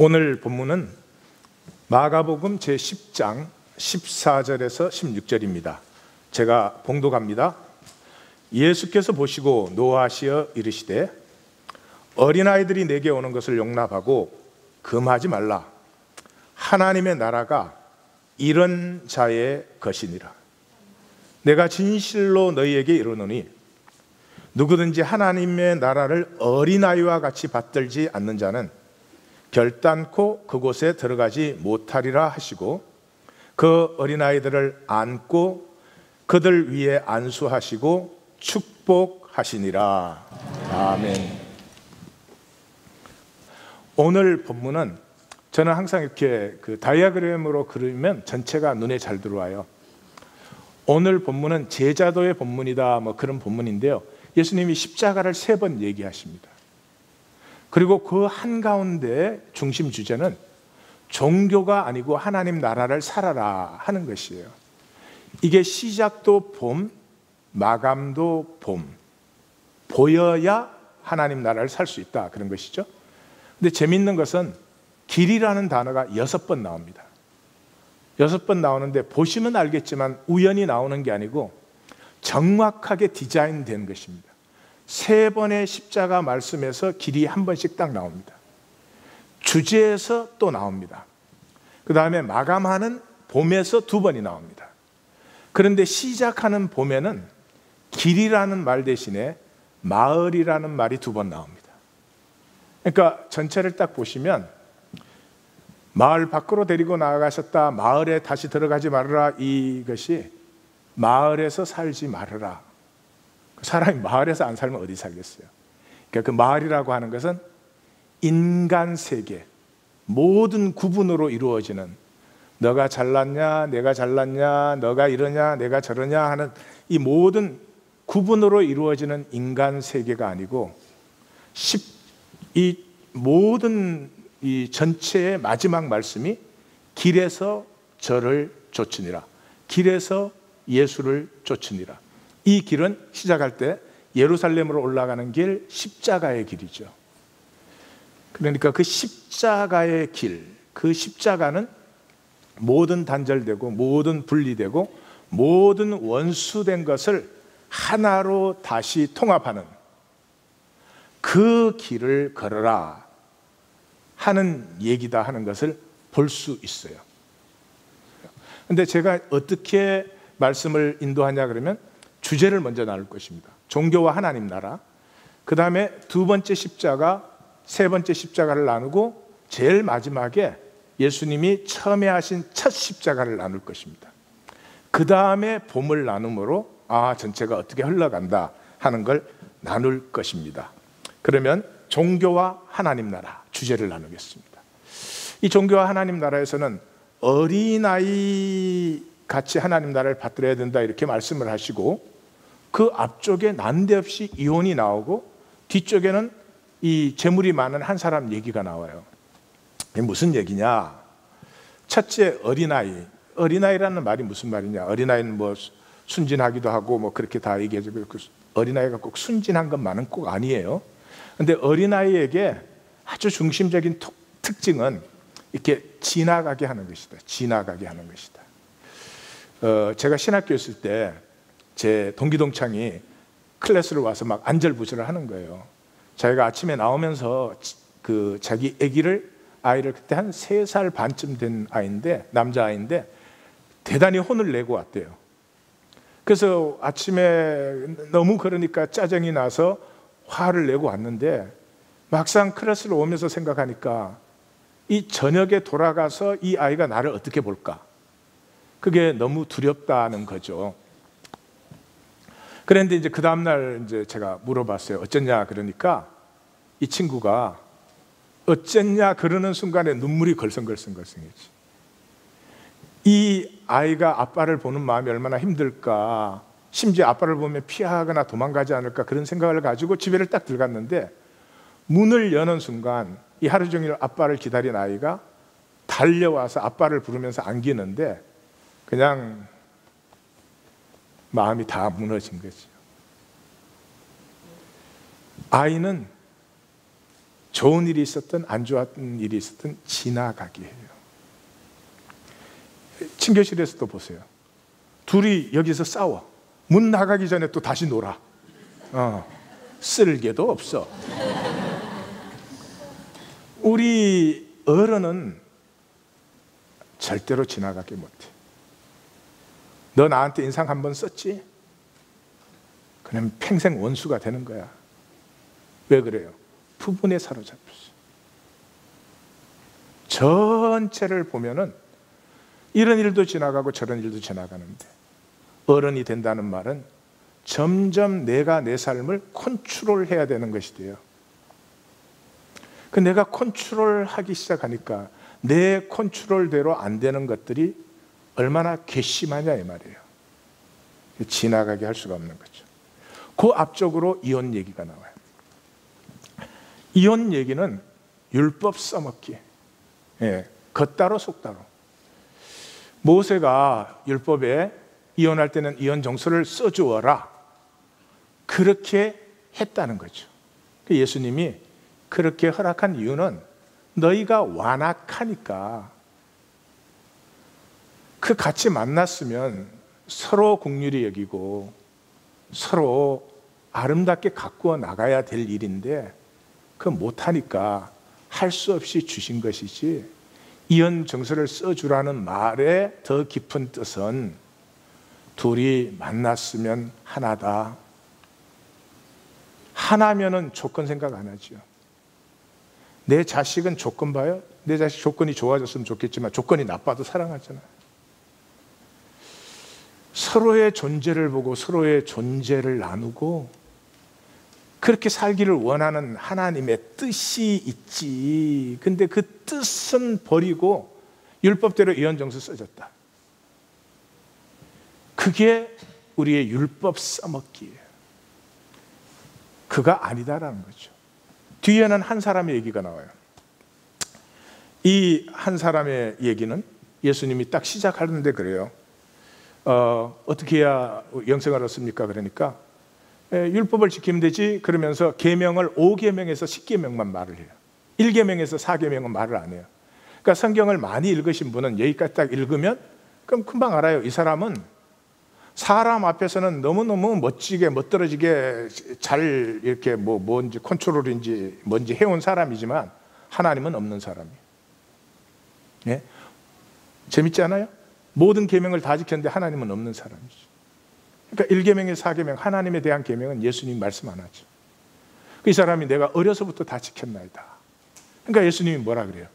오늘 본문은 마가복음 제10장 14절에서 16절입니다. 제가 봉독합니다. 예수께서 보시고 노하시어 이르시되 어린아이들이 내게 오는 것을 용납하고 금하지 말라. 하나님의 나라가 이런 자의 것이니라. 내가 진실로 너희에게 이르노니 누구든지 하나님의 나라를 어린아이와 같이 받들지 않는 자는 결단코 그곳에 들어가지 못하리라 하시고 그 어린아이들을 안고 그들 위에 안수하시고 축복하시니라. 아멘. 오늘 본문은 저는 항상 이렇게 다이어그램으로 그리면 전체가 눈에 잘 들어와요. 오늘 본문은 제자도의 본문이다, 그런 본문인데요. 예수님이 십자가를 3번 얘기하십니다. 그리고 그 한가운데 중심 주제는 종교가 아니고 하나님 나라를 살아라 하는 것이에요. 이게 시작도 봄, 마감도 봄. 보여야 하나님 나라를 살 수 있다, 그런 것이죠. 근데 재밌는 것은 길이라는 단어가 6번 나옵니다. 6번 나오는데 보시면 알겠지만 우연히 나오는 게 아니고 정확하게 디자인된 것입니다. 3번의 십자가 말씀에서 길이 한 번씩 딱 나옵니다. 주제에서 또 나옵니다. 그 다음에 마감하는 봄에서 2번이 나옵니다. 그런데 시작하는 봄에는 길이라는 말 대신에 마을이라는 말이 2번 나옵니다. 그러니까 전체를 딱 보시면 마을 밖으로 데리고 나가셨다, 마을에 다시 들어가지 말아라, 이것이 마을에서 살지 말아라. 사람이 마을에서 안 살면 어디 살겠어요? 그러니까 그 마을이라고 하는 것은 인간 세계, 모든 구분으로 이루어지는, 너가 잘났냐, 내가 잘났냐, 너가 이러냐, 내가 저러냐 하는 이 모든 구분으로 이루어지는 인간 세계가 아니고 이 모든 이 전체의 마지막 말씀이 길에서 저를 쫓으니라, 길에서 예수를 쫓으니라. 이 길은 시작할 때 예루살렘으로 올라가는 길, 십자가의 길이죠. 그러니까 그 십자가의 길, 그 십자가는 모든 단절되고 모든 분리되고 모든 원수된 것을 하나로 다시 통합하는 그 길을 걸어라 하는 얘기다 하는 것을 볼 수 있어요. 그런데 제가 어떻게 말씀을 인도하냐 그러면 주제를 먼저 나눌 것입니다. 종교와 하나님 나라, 그 다음에 2번째 십자가, 3번째 십자가를 나누고 제일 마지막에 예수님이 처음에 하신 첫 십자가를 나눌 것입니다. 그 다음에 봄을 나눔으로 전체가 어떻게 흘러간다 하는 걸 나눌 것입니다. 그러면 종교와 하나님 나라 주제를 나누겠습니다. 이 종교와 하나님 나라에서는 어린아이 같이 하나님 나라를 받들어야 된다 이렇게 말씀을 하시고, 그 앞쪽에 난데없이 이혼이 나오고 뒤쪽에는 이 재물이 많은 한 사람 얘기가 나와요. 이게 무슨 얘기냐? 첫째, 어린아이라는 말이 무슨 말이냐? 어린아이는 순진하기도 하고 그렇게 다 얘기해서 어린아이가 꼭 순진한 것만은 꼭 아니에요. 그런데 어린아이에게 아주 중심적인 특징은 이렇게 지나가게 하는 것이다. 지나가게 하는 것이다. 제가 신학교 있을 때 제 동기동창이 클래스를 와서 막 안절부절을 하는 거예요. 자기가 아침에 나오면서 자기 아이를 그때 한 3살 반쯤 된 아이인데, 남자아이인데 대단히 혼을 내고 왔대요. 그래서 아침에 너무 그러니까 짜증이 나서 화를 내고 왔는데 막상 클래스를 오면서 생각하니까 이 저녁에 돌아가서 이 아이가 나를 어떻게 볼까? 그게 너무 두렵다는 거죠. 그런데 이제 그 다음날 제가 물어봤어요. 어쨌냐? 그러니까 이 친구가 어쨌냐 그러는 순간에 눈물이 걸성걸성걸성했지. 이 아이가 아빠를 보는 마음이 얼마나 힘들까, 심지어 아빠를 보면 피하거나 도망가지 않을까 그런 생각을 가지고 집에를 딱 들어갔는데 문을 여는 순간 이 하루 종일 아빠를 기다린 아이가 달려와서 아빠를 부르면서 안기는데 그냥 마음이 다 무너진 거죠. 아이는 좋은 일이 있었든 안 좋았던 일이 있었든 지나가게 해요. 친교실에서도 보세요. 둘이 여기서 싸워. 문 나가기 전에 또 다시 놀아. 쓸개도 없어. 우리 어른은 절대로 지나가게 못해. 너 나한테 인상 한번 썼지? 그럼 평생 원수가 되는 거야. 왜 그래요? 부분에 사로잡혔어. 전체를 보면은 이런 일도 지나가고 저런 일도 지나가는데, 어른이 된다는 말은 점점 내가 내 삶을 컨트롤해야 되는 것이 돼요. 그 내가 컨트롤하기 시작하니까 내 컨트롤대로 안 되는 것들이 얼마나 괘씸하냐 이 말이에요. 지나가게 할 수가 없는 거죠. 그 앞쪽으로 이혼 얘기가 나와요. 이혼 얘기는 율법 써먹기. 겉따로 속따로. 모세가 율법에 이혼할 때는 이혼 정서를 써주어라, 그렇게 했다는 거죠. 예수님이 그렇게 허락한 이유는 너희가 완악하니까, 그 같이 만났으면 서로 긍휼히 여기고 서로 아름답게 가꾸어 나가야 될 일인데 그거 못하니까 할 수 없이 주신 것이지, 이혼 정서를 써주라는 말의 더 깊은 뜻은 둘이 만났으면 하나다. 하나면은 조건 생각 안 하죠. 내 자식은 조건 봐요? 내 자식 조건이 좋아졌으면 좋겠지만 조건이 나빠도 사랑하잖아요. 서로의 존재를 보고 서로의 존재를 나누고 그렇게 살기를 원하는 하나님의 뜻이 있지. 근데 그 뜻은 버리고 율법대로 이혼정서 써줬다. 그게 우리의 율법 써먹기예요. 그가 아니다라는 거죠. 뒤에는 한 사람의 얘기가 나와요. 이 한 사람의 얘기는 예수님이 딱 시작하는데 그래요. 어떻게 해야 영생을 얻습니까? 그러니까 율법을 지키면 되지. 그러면서 계명을 5계명에서 10계명만 말을 해요. 1계명에서 4계명은 말을 안 해요. 그러니까 성경을 많이 읽으신 분은 여기까지 딱 읽으면 그럼 금방 알아요. 이 사람은 사람 앞에서는 너무너무 멋지게 멋들어지게 잘 이렇게 뭔지 컨트롤인지 뭔지 해온 사람이지만 하나님은 없는 사람이에요. 예? 재밌지 않아요? 모든 계명을 다 지켰는데 하나님은 없는 사람이죠. 그러니까 1계명에서 4계명, 하나님에 대한 계명은 예수님이 말씀 안 하죠. 이 사람이 내가 어려서부터 다 지켰나이다. 그러니까 예수님이 뭐라 그래요?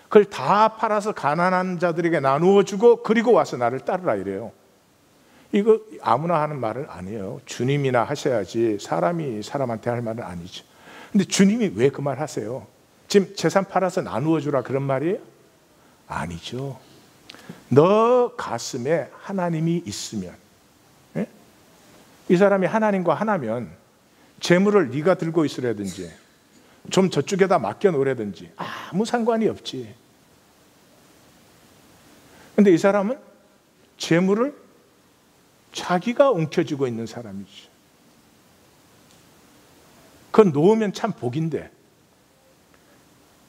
그걸 다 팔아서 가난한 자들에게 나누어 주고 그리고 와서 나를 따르라 이래요. 이거 아무나 하는 말은 아니에요. 주님이나 하셔야지 사람이 사람한테 할 말은 아니죠. 근데 주님이 왜 그 말 하세요? 지금 재산 팔아서 나누어 주라 그런 말이에요? 아니죠. 너 가슴에 하나님이 있으면, 예? 이 사람이 하나님과 하나면 재물을 네가 들고 있으라든지 좀 저쪽에다 맡겨놓으라든지 아무 상관이 없지. 근데 이 사람은 재물을 자기가 움켜쥐고 있는 사람이지. 그건 놓으면 참 복인데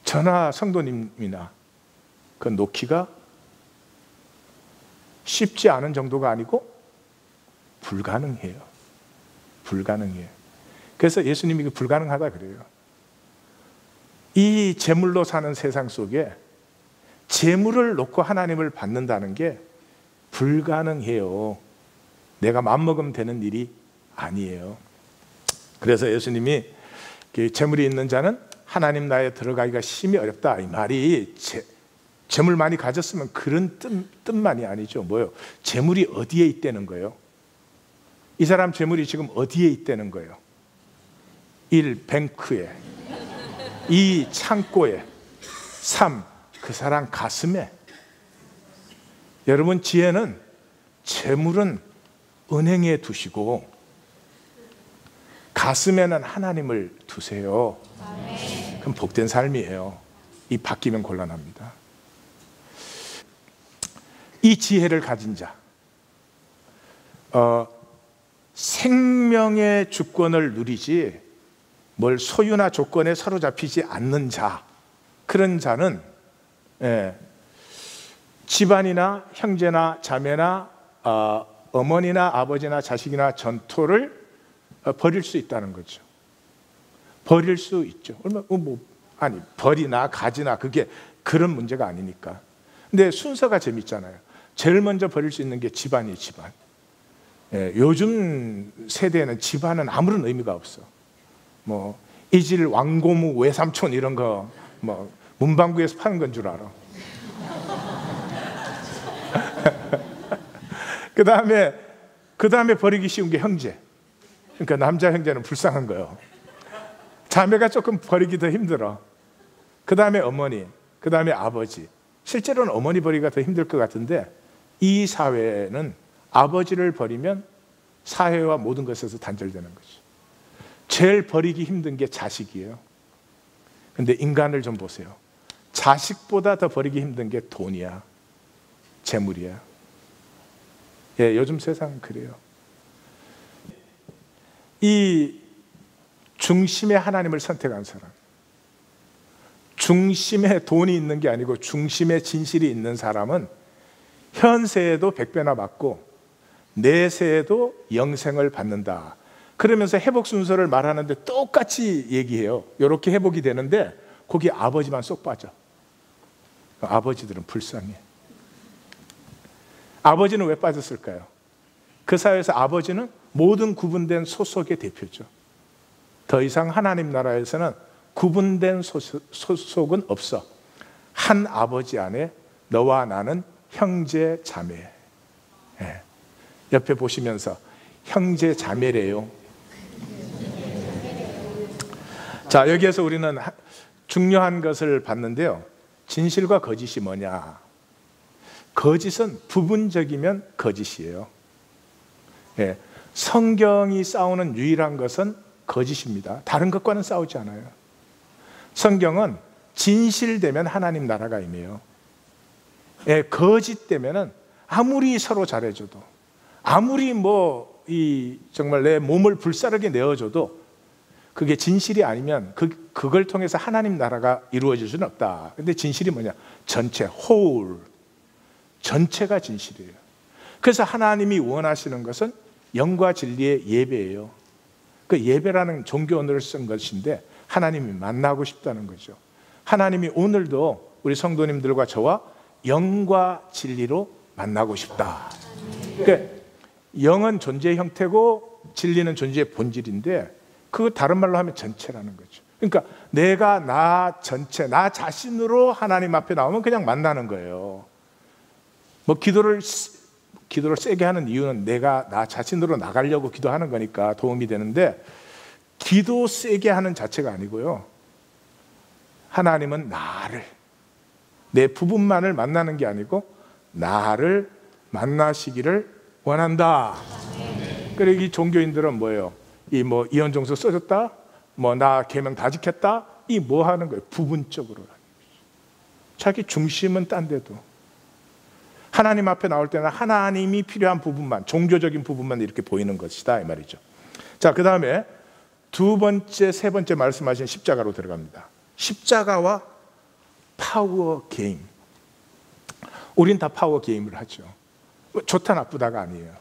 저나 성도님이나 그건 놓기가 쉽지 않은 정도가 아니고 불가능해요. 불가능해요. 그래서 예수님이 불가능하다 그래요. 이 재물로 사는 세상 속에 재물을 놓고 하나님을 받는다는 게 불가능해요. 내가 마음먹으면 되는 일이 아니에요. 그래서 예수님이 재물이 있는 자는 하나님 나라에 들어가기가 심히 어렵다. 이 말이 재물 많이 가졌으면 그런 뜻만이 아니죠. 뭐요? 재물이 어디에 있다는 거예요? 이 사람 재물이 지금 어디에 있다는 거예요? 1. 뱅크에, 2. 창고에, 3. 그 사람 가슴에. 여러분, 지혜는 재물은 은행에 두시고 가슴에는 하나님을 두세요. 그럼 복된 삶이에요. 이 바뀌면 곤란합니다. 이 지혜를 가진 자, 생명의 주권을 누리지 뭘 소유나 조건에 사로잡히지 않는 자, 그런 자는 집안이나 형제나 자매나 어머니나 아버지나 자식이나 전토를 버릴 수 있다는 거죠. 버릴 수 있죠. 아니, 벌이나 가지나 그게 그런 문제가 아니니까. 근데 순서가 재밌잖아요. 제일 먼저 버릴 수 있는 게 집안이에요, 집안. 요즘 세대에는 집안은 아무런 의미가 없어. 뭐 이질 왕고무 외삼촌 이런 거 뭐 문방구에서 파는 건 줄 알아. 그 다음에 버리기 쉬운 게 형제. 그러니까 남자 형제는 불쌍한 거예요. 자매가 조금 버리기 더 힘들어. 그 다음에 어머니, 그 다음에 아버지. 실제로는 어머니 버리기가 더 힘들 것 같은데, 이 사회는 아버지를 버리면 사회와 모든 것에서 단절되는 거죠. 제일 버리기 힘든 게 자식이에요. 근데 인간을 좀 보세요. 자식보다 더 버리기 힘든 게 돈이야, 재물이야. 요즘 세상은 그래요. 이 중심에 하나님을 선택한 사람, 중심에 돈이 있는 게 아니고 중심에 진실이 있는 사람은 현세에도 100배나 받고 내세에도 영생을 받는다. 그러면서 회복 순서를 말하는데 똑같이 얘기해요. 이렇게 회복이 되는데 거기 아버지만 쏙 빠져. 아버지들은 불쌍해. 아버지는 왜 빠졌을까요? 그 사회에서 아버지는 모든 구분된 소속의 대표죠. 더 이상 하나님 나라에서는 구분된 소속은 없어. 한 아버지 안에 너와 나는 형제 자매. 옆에 보시면서 형제 자매래요. 자, 여기에서 우리는 중요한 것을 봤는데요. 진실과 거짓이 뭐냐? 거짓은 부분적이면 거짓이에요. 성경이 싸우는 유일한 것은 거짓입니다. 다른 것과는 싸우지 않아요. 성경은 진실되면 하나님 나라가 임해요. 거짓되면은 아무리 서로 잘해줘도, 아무리 정말 내 몸을 불사르게 내어줘도 그게 진실이 아니면 그걸 통해서 하나님 나라가 이루어질 수는 없다. 근데 진실이 뭐냐? 전체, whole, 전체가 진실이에요. 그래서 하나님이 원하시는 것은 영과 진리의 예배예요. 그 예배라는 종교 언어를 쓴 것인데 하나님이 만나고 싶다는 거죠. 하나님이 오늘도 우리 성도님들과 저와 영과 진리로 만나고 싶다. 그러니까 영은 존재의 형태고 진리는 존재의 본질인데, 그 다른 말로 하면 전체라는 거죠. 그러니까 내가 나 전체, 나 자신으로 하나님 앞에 나오면 그냥 만나는 거예요. 기도를 세게 하는 이유는 내가 나 자신으로 나가려고 기도하는 거니까 도움이 되는데, 기도 세게 하는 자체가 아니고요. 하나님은 나를, 내 부분만을 만나는 게 아니고 나를 만나시기를 원한다. 그리고 이 종교인들은 뭐예요? 이혼정서 써줬다? 나 계명 다 지켰다? 이 뭐 하는 거예요? 부분적으로. 자기 중심은 딴 데도. 하나님 앞에 나올 때는 하나님이 필요한 부분만, 종교적인 부분만 이렇게 보이는 것이다, 이 말이죠. 자, 그 다음에 두 번째, 세 번째 말씀하신 십자가로 들어갑니다. 십자가와 파워 게임. 우린 다 파워 게임을 하죠. 좋다 나쁘다가 아니에요.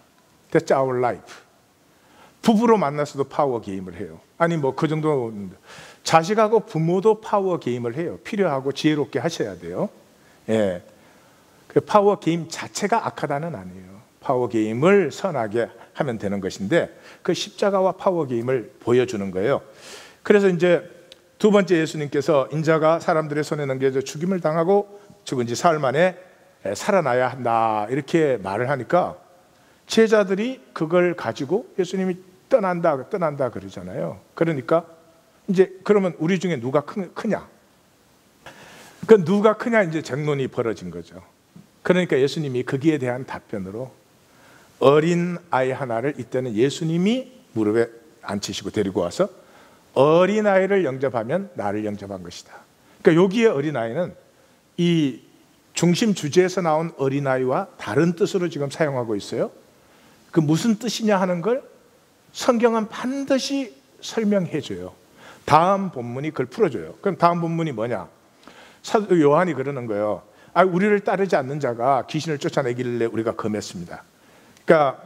That's our life. 부부로 만나서도 파워 게임을 해요. 아니 그 정도. 자식하고 부모도 파워 게임을 해요. 필요하고 지혜롭게 하셔야 돼요. 그 파워 게임 자체가 악하다는 아니에요. 파워 게임을 선하게 하면 되는 것인데, 그 십자가와 파워 게임을 보여주는 거예요. 그래서 이제 두 번째, 예수님께서 인자가 사람들의 손에 넘겨져 죽임을 당하고 죽은 지 사흘 만에 살아나야 한다, 이렇게 말을 하니까 제자들이 그걸 가지고 예수님이 떠난다 그러잖아요. 그러니까 이제 그러면 우리 중에 누가 크냐? 그 누가 크냐 이제 쟁론이 벌어진 거죠. 그러니까 예수님이 거기에 대한 답변으로 어린 아이 하나를 이때는 예수님이 무릎에 앉히시고 데리고 와서 어린 아이를 영접하면 나를 영접한 것이다. 그러니까 여기에 어린 아이는 이 중심 주제에서 나온 어린 아이와 다른 뜻으로 지금 사용하고 있어요. 그 무슨 뜻이냐 하는 걸 성경은 반드시 설명해 줘요. 다음 본문이 그걸 풀어줘요. 그럼 다음 본문이 뭐냐? 사도 요한이 그러는 거예요. 우리를 따르지 않는 자가 귀신을 쫓아내길래 우리가 금했습니다. 그러니까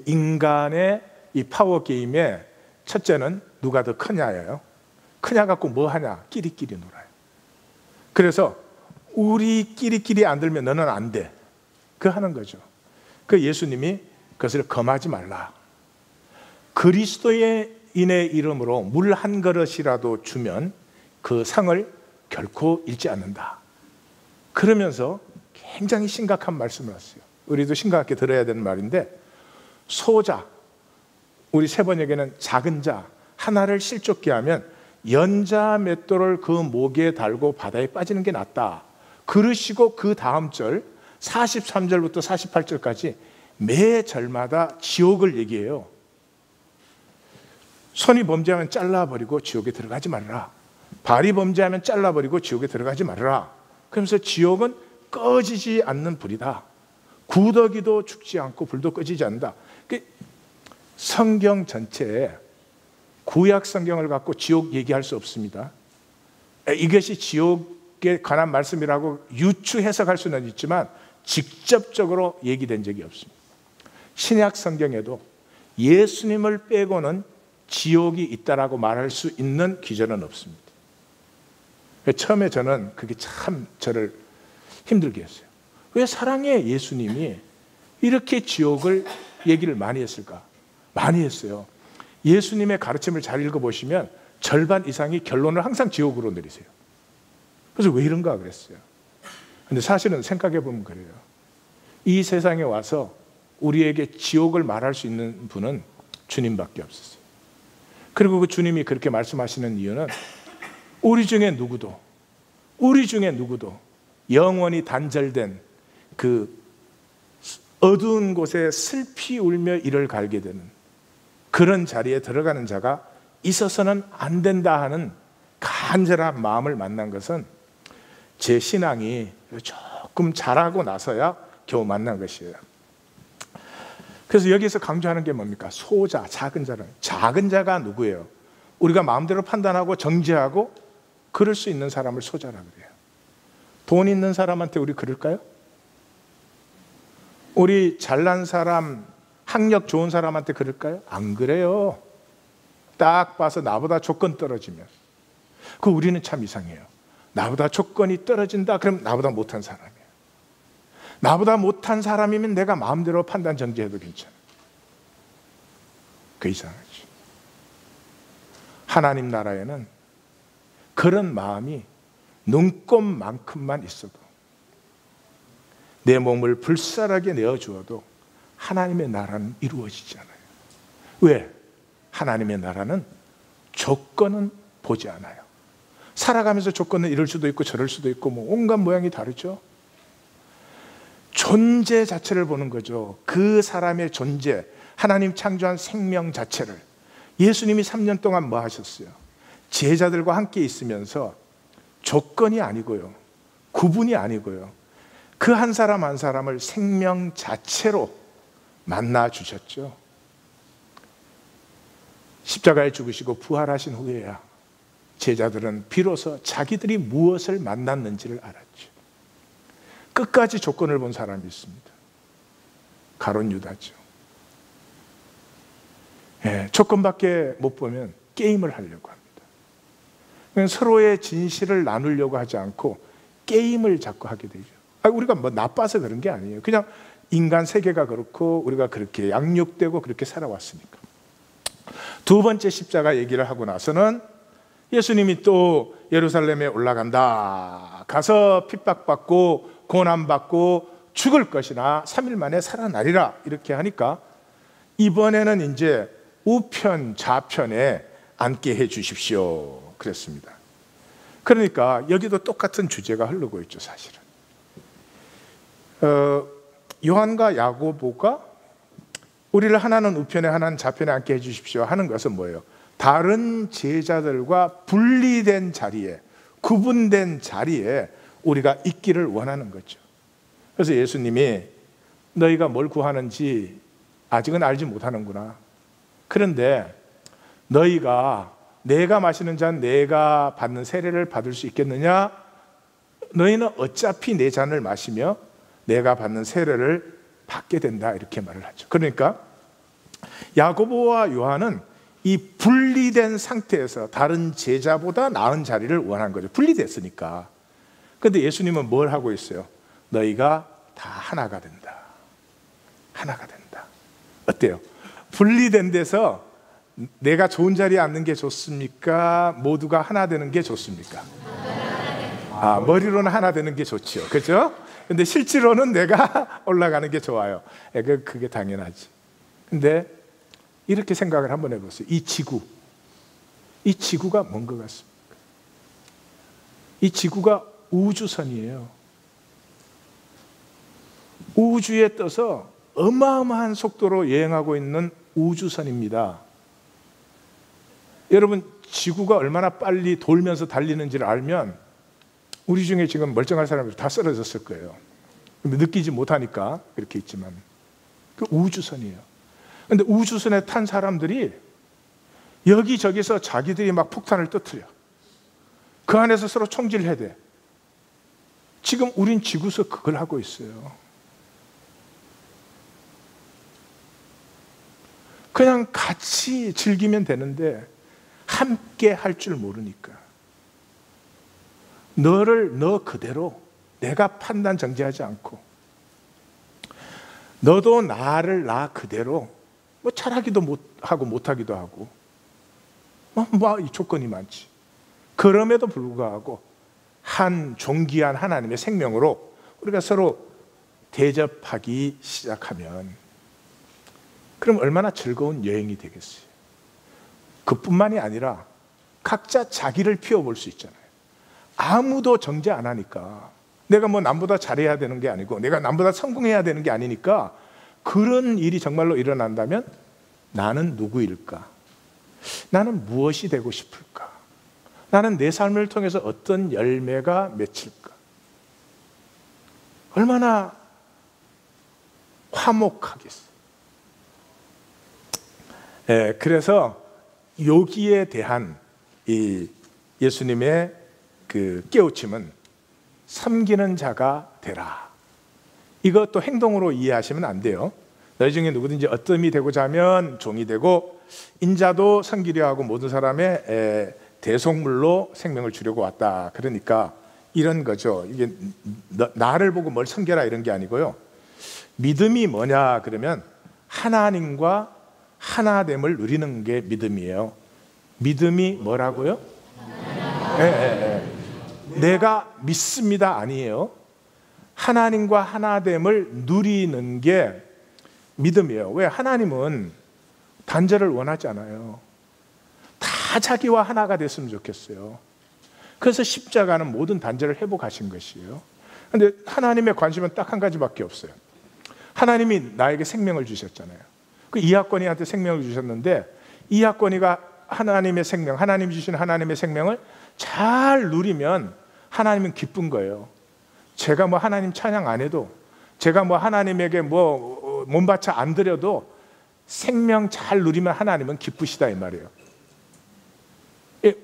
인간의 이 파워 게임에 첫째는 누가 더 크냐예요. 크냐 갖고 뭐 하냐? 끼리끼리 놀아요. 그래서 우리끼리끼리 안 들면 너는 안 돼. 그 하는 거죠. 그 예수님이 그것을 금하지 말라. 그리스도인의 이름으로 물 한 그릇이라도 주면 그 상을 결코 잃지 않는다. 그러면서 굉장히 심각한 말씀을 하세요. 우리도 심각하게 들어야 되는 말인데, 소자, 우리 세 번역에는 작은 자 하나를 실족게 하면 연자 맷돌을 그 목에 달고 바다에 빠지는 게 낫다. 그러시고 그 다음 절 43절부터 48절까지 매 절마다 지옥을 얘기해요. 손이 범죄하면 잘라버리고 지옥에 들어가지 말라. 발이 범죄하면 잘라버리고 지옥에 들어가지 말라. 그러면서 지옥은 꺼지지 않는 불이다. 구더기도 죽지 않고 불도 꺼지지 않는다. 성경 전체에 구약 성경을 갖고 지옥 얘기할 수 없습니다. 이것이 지옥에 관한 말씀이라고 유추 해석할 수는 있지만 직접적으로 얘기된 적이 없습니다. 신약 성경에도 예수님을 빼고는 지옥이 있다라고 말할 수 있는 기전은 없습니다. 처음에 저는 그게 참 저를 힘들게 했어요. 왜 사랑의 예수님이 이렇게 지옥을 얘기를 많이 했을까? 많이 했어요. 예수님의 가르침을 잘 읽어보시면 절반 이상이 결론을 항상 지옥으로 내리세요. 그래서 왜 이런가 그랬어요. 근데 사실은 생각해보면 그래요. 이 세상에 와서 우리에게 지옥을 말할 수 있는 분은 주님밖에 없었어요. 그리고 그 주님이 그렇게 말씀하시는 이유는 우리 중에 누구도 영원히 단절된 그 어두운 곳에 슬피 울며 이를 갈게 되는 그런 자리에 들어가는 자가 있어서는 안 된다 하는 간절한 마음을 만난 것은 제 신앙이 조금 자라고 나서야 겨우 만난 것이에요. 그래서 여기서 강조하는 게 뭡니까? 소자, 작은 자는. 작은 자가 누구예요? 우리가 마음대로 판단하고 정죄하고 그럴 수 있는 사람을 소자라고 그래요. 돈 있는 사람한테 우리 그럴까요? 우리 잘난 사람, 학력 좋은 사람한테 그럴까요? 안 그래요. 딱 봐서 나보다 조건 떨어지면. 그 우리는 참 이상해요. 나보다 조건이 떨어진다 그럼 나보다 못한 사람이에요. 나보다 못한 사람이면 내가 마음대로 판단 정죄해도 괜찮아요. 그 이상하죠. 하나님 나라에는 그런 마음이 눈꼽만큼만 있어도 내 몸을 불살하게 내어주어도 하나님의 나라는 이루어지지 않아요. 왜? 하나님의 나라는 조건은 보지 않아요. 살아가면서 조건은 이럴 수도 있고 저럴 수도 있고 뭐 온갖 모양이 다르죠. 존재 자체를 보는 거죠. 그 사람의 존재, 하나님 창조한 생명 자체를. 예수님이 3년 동안 뭐 하셨어요? 제자들과 함께 있으면서 조건이 아니고요, 구분이 아니고요, 그 한 사람 한 사람을 생명 자체로 만나 주셨죠. 십자가에 죽으시고 부활하신 후에야 제자들은 비로소 자기들이 무엇을 만났는지를 알았죠. 끝까지 조건을 본 사람이 있습니다. 가룟 유다죠. 조건밖에 못 보면 게임을 하려고 합니다. 서로의 진실을 나누려고 하지 않고 게임을 자꾸 하게 되죠. 우리가 뭐 나빠서 그런 게 아니에요. 그냥 인간 세계가 그렇고 우리가 그렇게 양육되고 그렇게 살아왔으니까. 두 번째 십자가 얘기를 하고 나서는 예수님이 또 예루살렘에 올라간다. 가서 핍박받고 고난받고 죽을 것이나 3일 만에 살아나리라. 이렇게 하니까 이번에는 이제 우편 좌편에 앉게 해 주십시오. 그랬습니다. 그러니까 여기도 똑같은 주제가 흐르고 있죠, 사실은. 요한과 야고보가 우리를 하나는 우편에 하나는 좌편에 앉게 해 주십시오 하는 것은 뭐예요? 다른 제자들과 분리된 자리에, 구분된 자리에 우리가 있기를 원하는 거죠. 그래서 예수님이 너희가 뭘 구하는지 아직은 알지 못하는구나. 그런데 너희가 내가 마시는 잔 내가 받는 세례를 받을 수 있겠느냐? 너희는 어차피 내 잔을 마시며 내가 받는 세례를 받게 된다, 이렇게 말을 하죠. 그러니까 야고보와 요한은 이 분리된 상태에서 다른 제자보다 나은 자리를 원한 거죠. 분리됐으니까. 그런데 예수님은 뭘 하고 있어요? 너희가 다 하나가 된다. 하나가 된다. 어때요? 분리된 데서 내가 좋은 자리에 앉는 게 좋습니까? 모두가 하나 되는 게 좋습니까? 머리로는 하나 되는 게 좋죠. 그렇죠? 근데 실제로는 내가 올라가는 게 좋아요. 그게 당연하지. 근데 이렇게 생각을 한번 해보세요. 이 지구가 뭔 것 같습니까? 이 지구가 우주선이에요. 우주에 떠서 어마어마한 속도로 여행하고 있는 우주선입니다. 여러분, 지구가 얼마나 빨리 돌면서 달리는지를 알면 우리 중에 지금 멀쩡한 사람들 다 쓰러졌을 거예요. 느끼지 못하니까 그렇게 있지만, 그 우주선이에요. 그런데 우주선에 탄 사람들이 여기저기서 자기들이 막 폭탄을 터뜨려. 그 안에서 서로 총질해야 돼. 지금 우린 지구에서 그걸 하고 있어요. 그냥 같이 즐기면 되는데 함께 할 줄 모르니까 너를 너 그대로 내가 판단 정지하지 않고, 너도 나를 나 그대로 뭐 잘하기도 못하고 못하기도 하고 이 조건이 많지. 그럼에도 불구하고 한 존귀한 하나님의 생명으로 우리가 서로 대접하기 시작하면 그럼 얼마나 즐거운 여행이 되겠어요. 그뿐만이 아니라 각자 자기를 피워볼 수 있잖아요. 아무도 정죄 안 하니까, 내가 뭐 남보다 잘해야 되는 게 아니고 내가 남보다 성공해야 되는 게 아니니까, 그런 일이 정말로 일어난다면 나는 누구일까? 나는 무엇이 되고 싶을까? 나는 내 삶을 통해서 어떤 열매가 맺힐까? 얼마나 화목하겠어요. 그래서 여기에 대한 이 예수님의 그 깨우침은 섬기는 자가 되라. 이것도 행동으로 이해하시면 안 돼요. 너희 중에 누구든지 어떤 이 되고자 하면 종이 되고, 인자도 섬기려 하고 모든 사람의 대속물로 생명을 주려고 왔다. 그러니까 이런 거죠. 이게 나를 보고 뭘 섬겨라 이런 게 아니고요. 믿음이 뭐냐 그러면 하나님과 하나됨을 누리는 게 믿음이에요. 믿음이 뭐라고요? 내가 믿습니다 아니에요. 하나님과 하나됨을 누리는 게 믿음이에요. 왜? 하나님은 단절을 원하지 않아요. 다 자기와 하나가 됐으면 좋겠어요. 그래서 십자가는 모든 단절을 회복하신 것이에요. 그런데 하나님의 관심은 딱 한 가지밖에 없어요. 하나님이 나에게 생명을 주셨잖아요. 그 이하권이한테 생명을 주셨는데, 이하권이가 하나님의 생명, 하나님 주신 하나님의 생명을 잘 누리면 하나님은 기쁜 거예요. 제가 뭐 하나님 찬양 안 해도, 제가 뭐 하나님에게 뭐 몸바쳐 안 드려도 생명 잘 누리면 하나님은 기쁘시다 이 말이에요.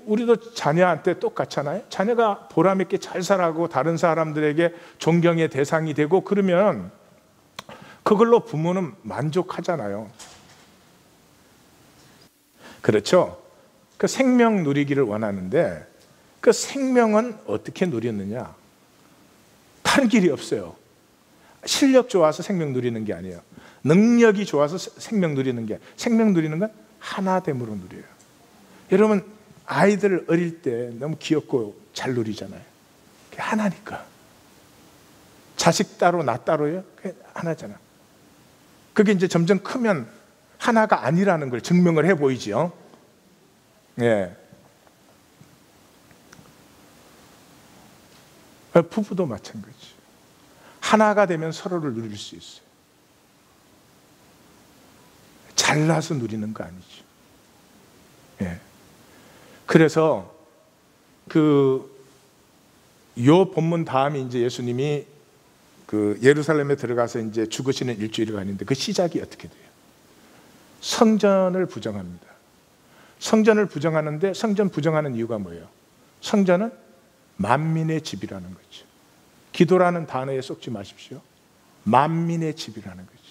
우리도 자녀한테 똑같잖아요. 자녀가 보람있게 잘 살아가고 다른 사람들에게 존경의 대상이 되고 그러면 그걸로 부모는 만족하잖아요. 그렇죠? 그 생명 누리기를 원하는데 그 생명은 어떻게 누렸느냐? 다른 길이 없어요. 실력 좋아서 생명 누리는 게 아니에요. 능력이 좋아서 생명 누리는 게, 생명 누리는 건 하나됨으로 누려요. 여러분, 아이들 어릴 때 너무 귀엽고 잘 누리잖아요. 그게 하나니까. 자식 따로 나 따로요? 그게 하나잖아. 그게 이제 점점 크면 하나가 아니라는 걸 증명을 해 보이죠. 예. 부부도 마찬가지. 하나가 되면 서로를 누릴 수 있어요. 잘나서 누리는 거 아니죠. 예. 그래서 요 본문 다음에 이제 예수님이 그 예루살렘에 들어가서 이제 죽으시는 일주일이 가는데 그 시작이 어떻게 돼요? 성전을 부정합니다. 성전을 부정하는데 성전 부정하는 이유가 뭐예요? 성전은 만민의 집이라는 거죠. 기도라는 단어에 속지 마십시오. 만민의 집이라는 거죠.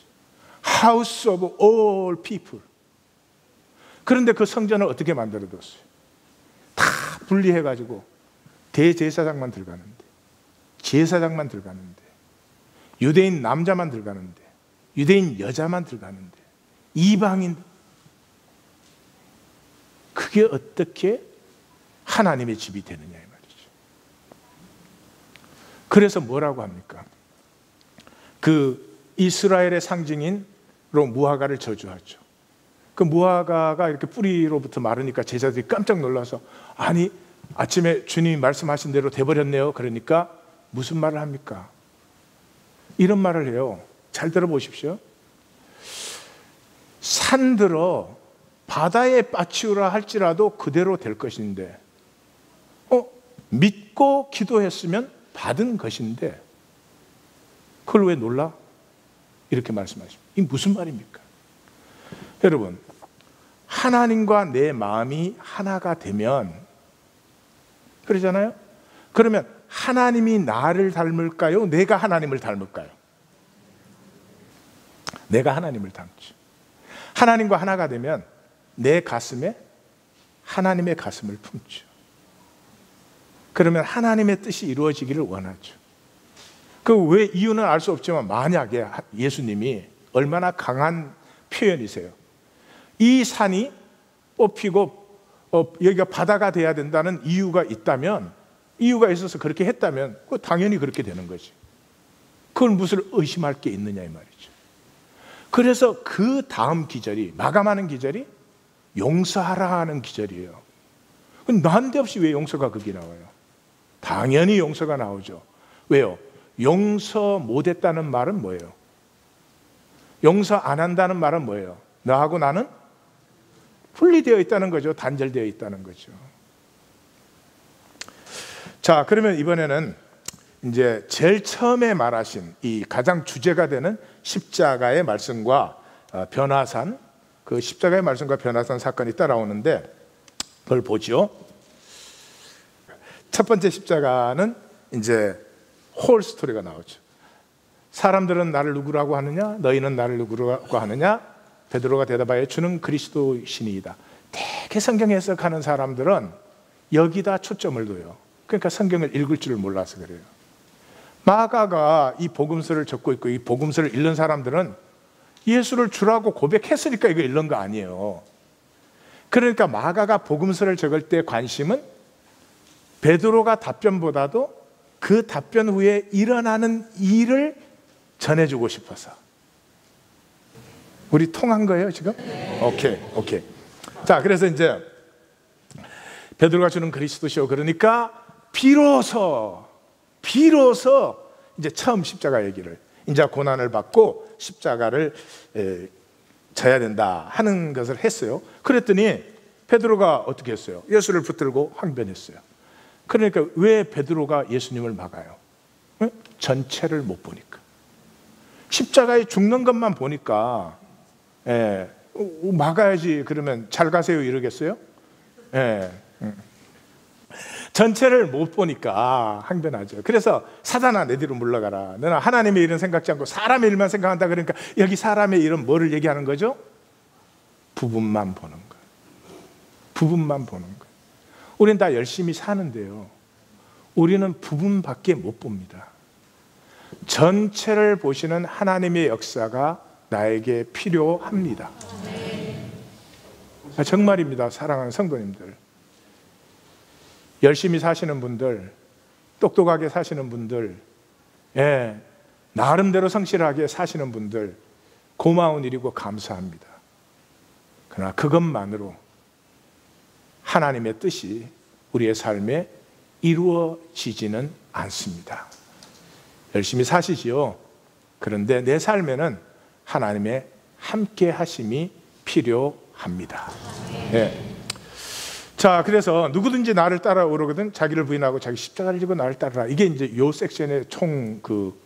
House of all people. 그런데 그 성전을 어떻게 만들어뒀어요? 다 분리해가지고 대제사장만 들어가는데, 제사장만 들어가는데, 유대인 남자만 들어가는데, 유대인 여자만 들어가는데, 이방인, 그게 어떻게 하나님의 집이 되느냐 이 말이죠. 그래서 뭐라고 합니까? 그 이스라엘의 상징인로 무화과를 저주하죠. 그 무화과가 이렇게 뿌리로부터 마르니까 제자들이 깜짝 놀라서, 아니 아침에 주님이 말씀하신 대로 돼버렸네요. 그러니까 무슨 말을 합니까? 이런 말을 해요. 잘 들어보십시오. 산들어 바다에 빠치우라 할지라도 그대로 될 것인데, 믿고 기도했으면 받은 것인데 그걸 왜 놀라? 이렇게 말씀하십니다. 이게 무슨 말입니까? 여러분, 하나님과 내 마음이 하나가 되면, 그러잖아요? 그러면 하나님이 나를 닮을까요? 내가 하나님을 닮을까요? 내가 하나님을 닮죠. 하나님과 하나가 되면 내 가슴에 하나님의 가슴을 품죠. 그러면 하나님의 뜻이 이루어지기를 원하죠. 그 왜 이유는 알 수 없지만, 만약에 예수님이 얼마나 강한 표현이세요. 이 산이 뽑히고 여기가 바다가 돼야 된다는 이유가 있다면, 이유가 있어서 그렇게 했다면 당연히 그렇게 되는 거지. 그걸 무슨 의심할 게 있느냐 이 말이죠. 그래서 그 다음 기절이, 마감하는 기절이 용서하라 하는 기절이에요. 난데없이 왜 용서가 거기 나와요? 당연히 용서가 나오죠. 왜요? 용서 못했다는 말은 뭐예요? 용서 안 한다는 말은 뭐예요? 너하고 나는 분리되어 있다는 거죠. 단절되어 있다는 거죠. 자, 그러면 이번에는 이제 제일 처음에 말하신 이 가장 주제가 되는 십자가의 말씀과 변화산, 그 십자가의 말씀과 변화산 사건이 따라오는데, 그걸 보죠. 첫 번째 십자가는 이제 홀 스토리가 나오죠. 사람들은 나를 누구라고 하느냐? 너희는 나를 누구라고 하느냐? 베드로가 대답하여 주는 그리스도시니이다. 되게 성경 해석하는 사람들은 여기다 초점을 둬요. 그러니까 성경을 읽을 줄을 몰라서 그래요. 마가가 이 복음서를 적고 있고, 이 복음서를 읽는 사람들은 예수를 주라고 고백했으니까 이거 읽는 거 아니에요. 그러니까 마가가 복음서를 적을 때 관심은 베드로가 답변보다도 그 답변 후에 일어나는 일을 전해주고 싶어서. 우리 통한 거예요 지금? 오케이. 자, 그래서 이제 베드로가 주는 그리스도시요, 그러니까 비로소 이제 처음 십자가 얘기를, 이제 고난을 받고 십자가를 져야 된다 하는 것을 했어요. 그랬더니 베드로가 어떻게 했어요? 예수를 붙들고 항변했어요. 그러니까 왜 베드로가 예수님을 막아요? 전체를 못 보니까. 십자가에 죽는 것만 보니까 막아야지, 그러면 잘 가세요 이러겠어요? 전체를 못 보니까 항변하죠. 그래서 사단아 내 뒤로 물러가라. 너는 하나님의 일은 생각지 않고 사람의 일만 생각한다. 그러니까 여기 사람의 일은 뭐를 얘기하는 거죠? 부분만 보는 거예요. 부분만 보는 거예요. 우리는 다 열심히 사는데요, 우리는 부분밖에 못 봅니다. 전체를 보시는 하나님의 역사가 나에게 필요합니다. 정말입니다. 사랑하는 성도님들, 열심히 사시는 분들, 똑똑하게 사시는 분들, 나름대로 성실하게 사시는 분들, 고마운 일이고 감사합니다. 그러나 그것만으로 하나님의 뜻이 우리의 삶에 이루어지지는 않습니다. 열심히 사시지요. 그런데 내 삶에는 하나님의 함께 하심이 필요합니다. 자, 그래서 누구든지 나를 따라오려거든 자기를 부인하고 자기 십자가를 지고 나를 따르라. 이게 이제 요 섹션의 총 그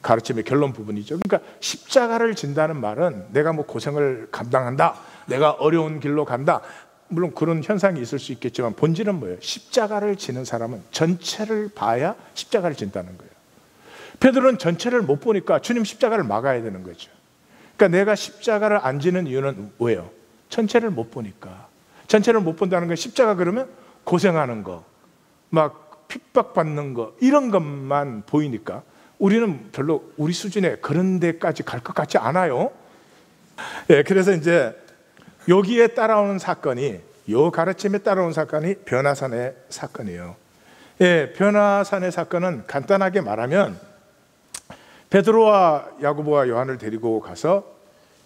가르침의 결론 부분이죠. 그러니까 십자가를 진다는 말은 내가 뭐 고생을 감당한다, 내가 어려운 길로 간다, 물론 그런 현상이 있을 수 있겠지만 본질은 뭐예요? 십자가를 지는 사람은 전체를 봐야 십자가를 진다는 거예요. 베드로는 전체를 못 보니까 주님 십자가를 막아야 되는 거죠. 그러니까 내가 십자가를 안 지는 이유는 뭐예요? 전체를 못 보니까. 전체를 못 본다는 건 십자가 그러면 고생하는 거, 막 핍박받는 거, 이런 것만 보이니까 우리는 별로 우리 수준에 그런 데까지 갈 것 같지 않아요. 예, 그래서 이제 여기에 따라오는 사건이, 요 가르침에 따라오는 사건이 변화산의 사건이에요. 예, 변화산의 사건은 간단하게 말하면 베드로와 야고보와 요한을 데리고 가서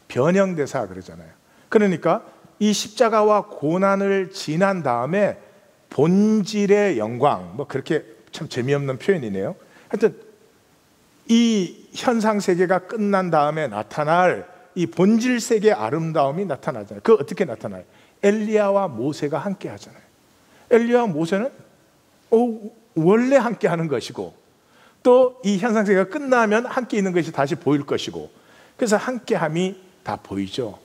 변형대사 그러잖아요. 그러니까 이 십자가와 고난을 지난 다음에 본질의 영광, 뭐 그렇게 참 재미없는 표현이네요. 하여튼 이 현상 세계가 끝난 다음에 나타날 이 본질 세계의 아름다움이 나타나잖아요. 그 어떻게 나타나요? 엘리야와 모세가 함께 하잖아요. 엘리야와 모세는 원래 함께 하는 것이고, 또 이 현상 세계가 끝나면 함께 있는 것이 다시 보일 것이고, 그래서 함께함이 다 보이죠.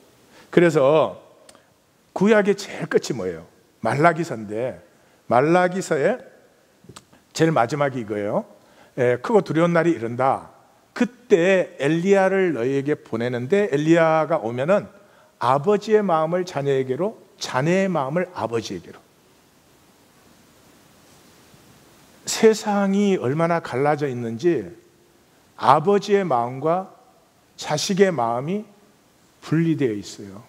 그래서 구약의 제일 끝이 뭐예요? 말라기서인데, 말라기서의 제일 마지막이 이거예요. 크고 두려운 날이 이른다. 그때 엘리야를 너희에게 보내는데, 엘리야가 오면은 아버지의 마음을 자녀에게로, 자녀의 마음을 아버지에게로. 세상이 얼마나 갈라져 있는지 아버지의 마음과 자식의 마음이 분리되어 있어요.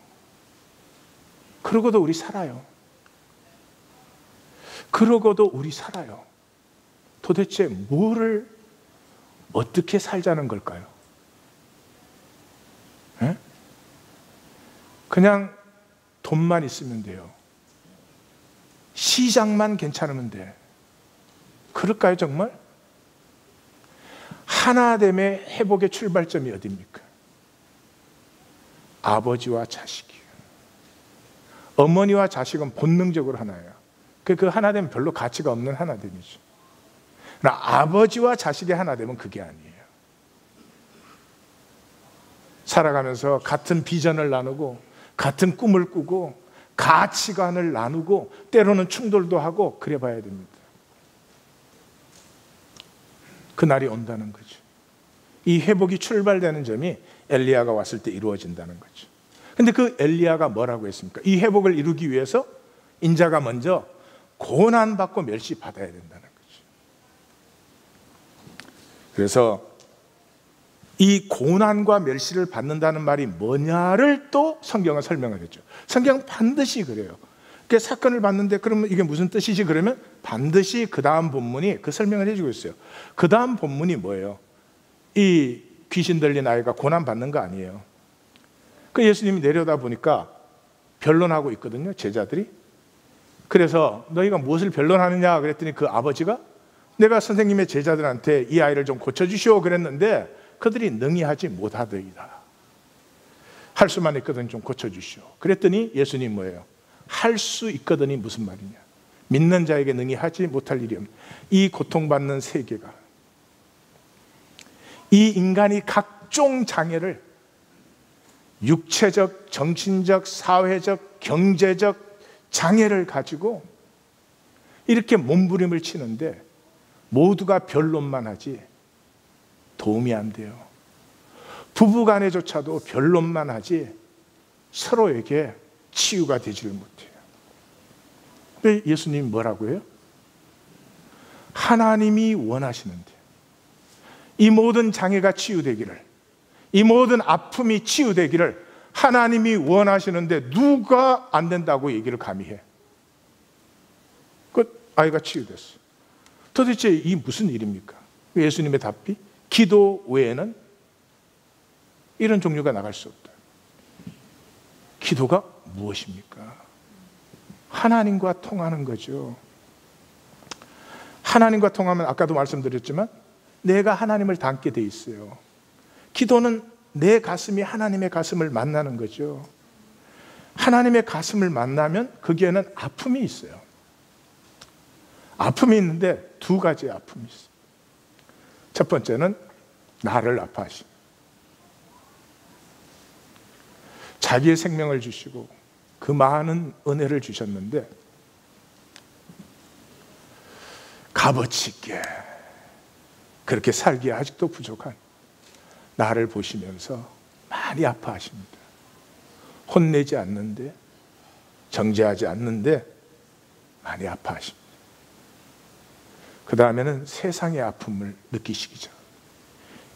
그러고도 우리 살아요. 그러고도 우리 살아요. 도대체 뭐를 어떻게 살자는 걸까요? 에? 그냥 돈만 있으면 돼요. 시장만 괜찮으면 돼. 그럴까요, 정말? 하나됨의 회복의 출발점이 어디입니까? 아버지와 자식이에요. 어머니와 자식은 본능적으로 하나예요. 그 하나됨은 별로 가치가 없는 하나됨이죠. 그러나 아버지와 자식의 하나됨은 그게 아니에요. 살아가면서 같은 비전을 나누고, 같은 꿈을 꾸고, 가치관을 나누고, 때로는 충돌도 하고, 그래 봐야 됩니다. 그날이 온다는 거죠. 이 회복이 출발되는 점이 엘리야가 왔을 때 이루어진다는 거죠. 근데 그 엘리야가 뭐라고 했습니까? 이 회복을 이루기 위해서 인자가 먼저 고난받고 멸시받아야 된다는 거죠. 그래서 이 고난과 멸시를 받는다는 말이 뭐냐를 또 성경은 설명을 했죠. 성경은 반드시 그래요. 그 사건을 봤는데 그러면 이게 무슨 뜻이지? 그러면 반드시 그 다음 본문이 그 설명을 해주고 있어요. 그 다음 본문이 뭐예요? 이 귀신 들린 아이가 고난받는 거 아니에요. 그 예수님이 내려다 보니까 변론하고 있거든요, 제자들이. 그래서 너희가 무엇을 변론하느냐 그랬더니 그 아버지가 내가 선생님의 제자들한테 이 아이를 좀 고쳐주시오 그랬는데 그들이 능히 하지 못하더이다. 할 수만 있거든 좀 고쳐주시오. 그랬더니 예수님 뭐예요? 할 수 있거든이 무슨 말이냐? 믿는 자에게 능히 하지 못할 일이 없는 이 고통받는 세계가, 이 인간이 각종 장애를 육체적, 정신적, 사회적, 경제적 장애를 가지고 이렇게 몸부림을 치는데 모두가 변론만 하지 도움이 안 돼요. 부부간에조차도 변론만 하지 서로에게 치유가 되지를 못해요. 근데 예수님이 뭐라고 해요? 하나님이 원하시는데 이 모든 장애가 치유되기를, 이 모든 아픔이 치유되기를 하나님이 원하시는데 누가 안 된다고 얘기를 감히 해? 그 아이가 치유됐어. 도대체 이 무슨 일입니까? 예수님의 답이 기도 외에는 이런 종류가 나갈 수 없다. 기도가 무엇입니까? 하나님과 통하는 거죠. 하나님과 통하면 아까도 말씀드렸지만 내가 하나님을 닮게 돼 있어요. 기도는 내 가슴이 하나님의 가슴을 만나는 거죠. 하나님의 가슴을 만나면 거기에는 아픔이 있어요. 아픔이 있는데 두 가지의 아픔이 있어요. 첫 번째는 나를 아파하십니다. 자기의 생명을 주시고 그 많은 은혜를 주셨는데 값어치 있게 그렇게 살기에 아직도 부족한 나를 보시면서 많이 아파하십니다. 혼내지 않는데, 정죄하지 않는데 많이 아파하십니다. 그 다음에는 세상의 아픔을 느끼시기죠.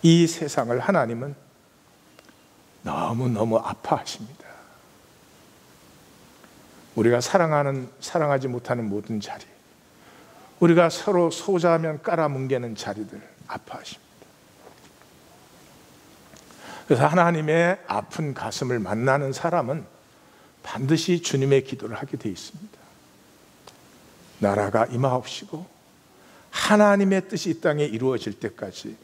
이 세상을 하나님은 너무너무 아파하십니다. 우리가 사랑하지 못하는 모든 자리, 우리가 서로 소자하면 깔아뭉개는 자리들 아파하십니다. 그래서 하나님의 아픈 가슴을 만나는 사람은 반드시 주님의 기도를 하게 돼 있습니다. 나라가 임하옵시고 하나님의 뜻이 이 땅에 이루어질 때까지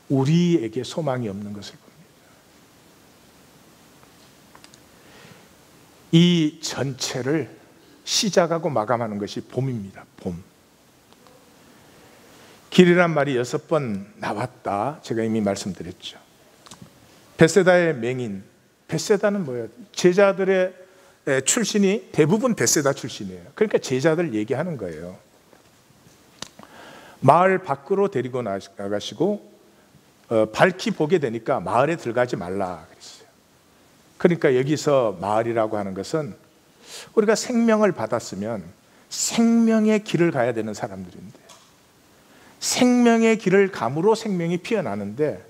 우리에게 소망이 없는 것을 봅니다. 이 전체를 시작하고 마감하는 것이 봄입니다. 봄. 길이란 말이 6번 나왔다. 제가 이미 말씀드렸죠. 벳세다의 맹인. 벳세다는 뭐예요? 제자들의 출신이 대부분 벳세다 출신이에요. 그러니까 제자들 얘기하는 거예요. 마을 밖으로 데리고 나가시고 밝히 보게 되니까 마을에 들어가지 말라 그랬어요. 그러니까 여기서 마을이라고 하는 것은 우리가 생명을 받았으면 생명의 길을 가야 되는 사람들인데, 생명의 길을 감으로 생명이 피어나는데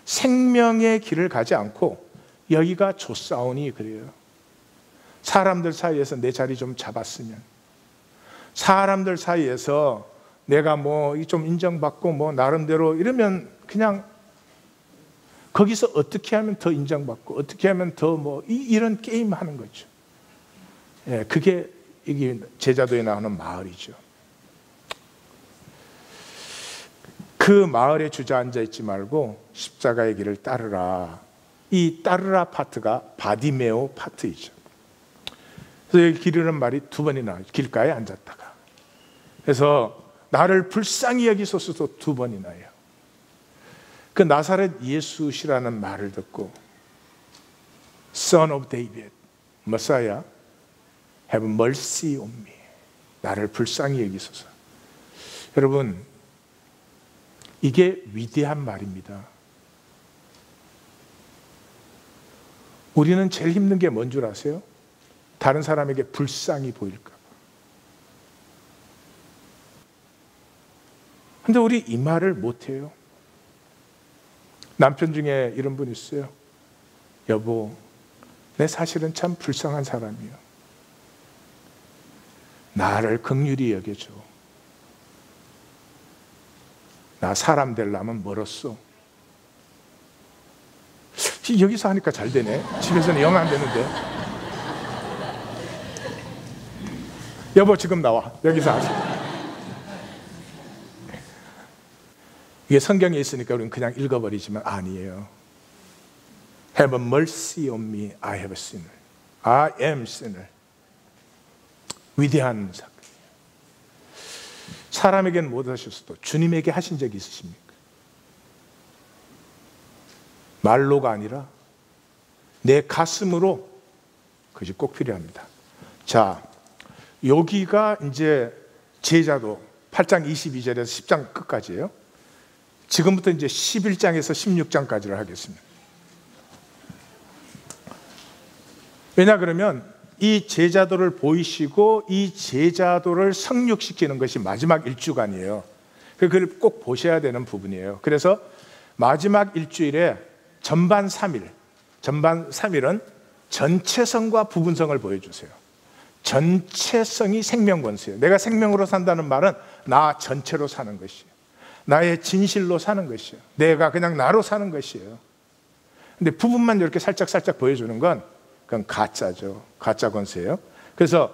생명의 길을 가지 않고 여기가 좁사오니 그래요. 사람들 사이에서 내 자리 좀 잡았으면, 사람들 사이에서 내가 뭐 좀 인정받고 뭐 나름대로 이러면 그냥 거기서 어떻게 하면 더 인정받고 어떻게 하면 더 뭐 이런 게임 하는 거죠. 예, 그게 이게 제자도에 나오는 마을이죠. 그 마을에 주저앉아 있지 말고 십자가의 길을 따르라. 이 따르라 파트가 바디메오 파트이죠. 그래서 여기 길이라는 말이 2번이 나와요. 길가에 앉았다가. 그래서 나를 불쌍히 여기소서도 2번이 나요. 그 나사렛 예수시라는 말을 듣고 Son of David, Messiah, have mercy on me. 나를 불쌍히 여기소서. 여러분, 이게 위대한 말입니다. 우리는 제일 힘든 게 뭔 줄 아세요? 다른 사람에게 불쌍히 보일까 봐. 근데 우리 이 말을 못해요. 남편 중에 이런 분 있어요. 여보, 내 사실은 참 불쌍한 사람이에요. 나를 긍휼히 여겨줘. 나 사람 되려면 멀었어. 여기서 하니까 잘 되네. 집에서는 영 안 되는데. 여보 지금 나와. 여기서 하세요. 이게 성경에 있으니까 우리는 그냥 읽어버리지만 아니에요. Have mercy on me, I have a sinner. I am sinner. 위대한 사건이에요. 사람에게는 못 하셨어도 주님에게 하신 적이 있으십니까? 말로가 아니라 내 가슴으로 그것이 꼭 필요합니다. 자, 여기가 이제 제자도 8장 22절에서 10장 끝까지예요. 지금부터 이제 11장에서 16장까지를 하겠습니다. 왜냐 그러면 이 제자도를 보이시고 이 제자도를 성육시키는 것이 마지막 일주간이에요. 그걸 꼭 보셔야 되는 부분이에요. 그래서 마지막 일주일에 전반 3일은 전체성과 부분성을 보여주세요. 전체성이 생명권세예요. 내가 생명으로 산다는 말은 나 전체로 사는 것이에요. 나의 진실로 사는 것이에요. 내가 그냥 나로 사는 것이에요. 근데 부분만 이렇게 살짝 보여주는 건 그건 가짜죠. 가짜 권세예요. 그래서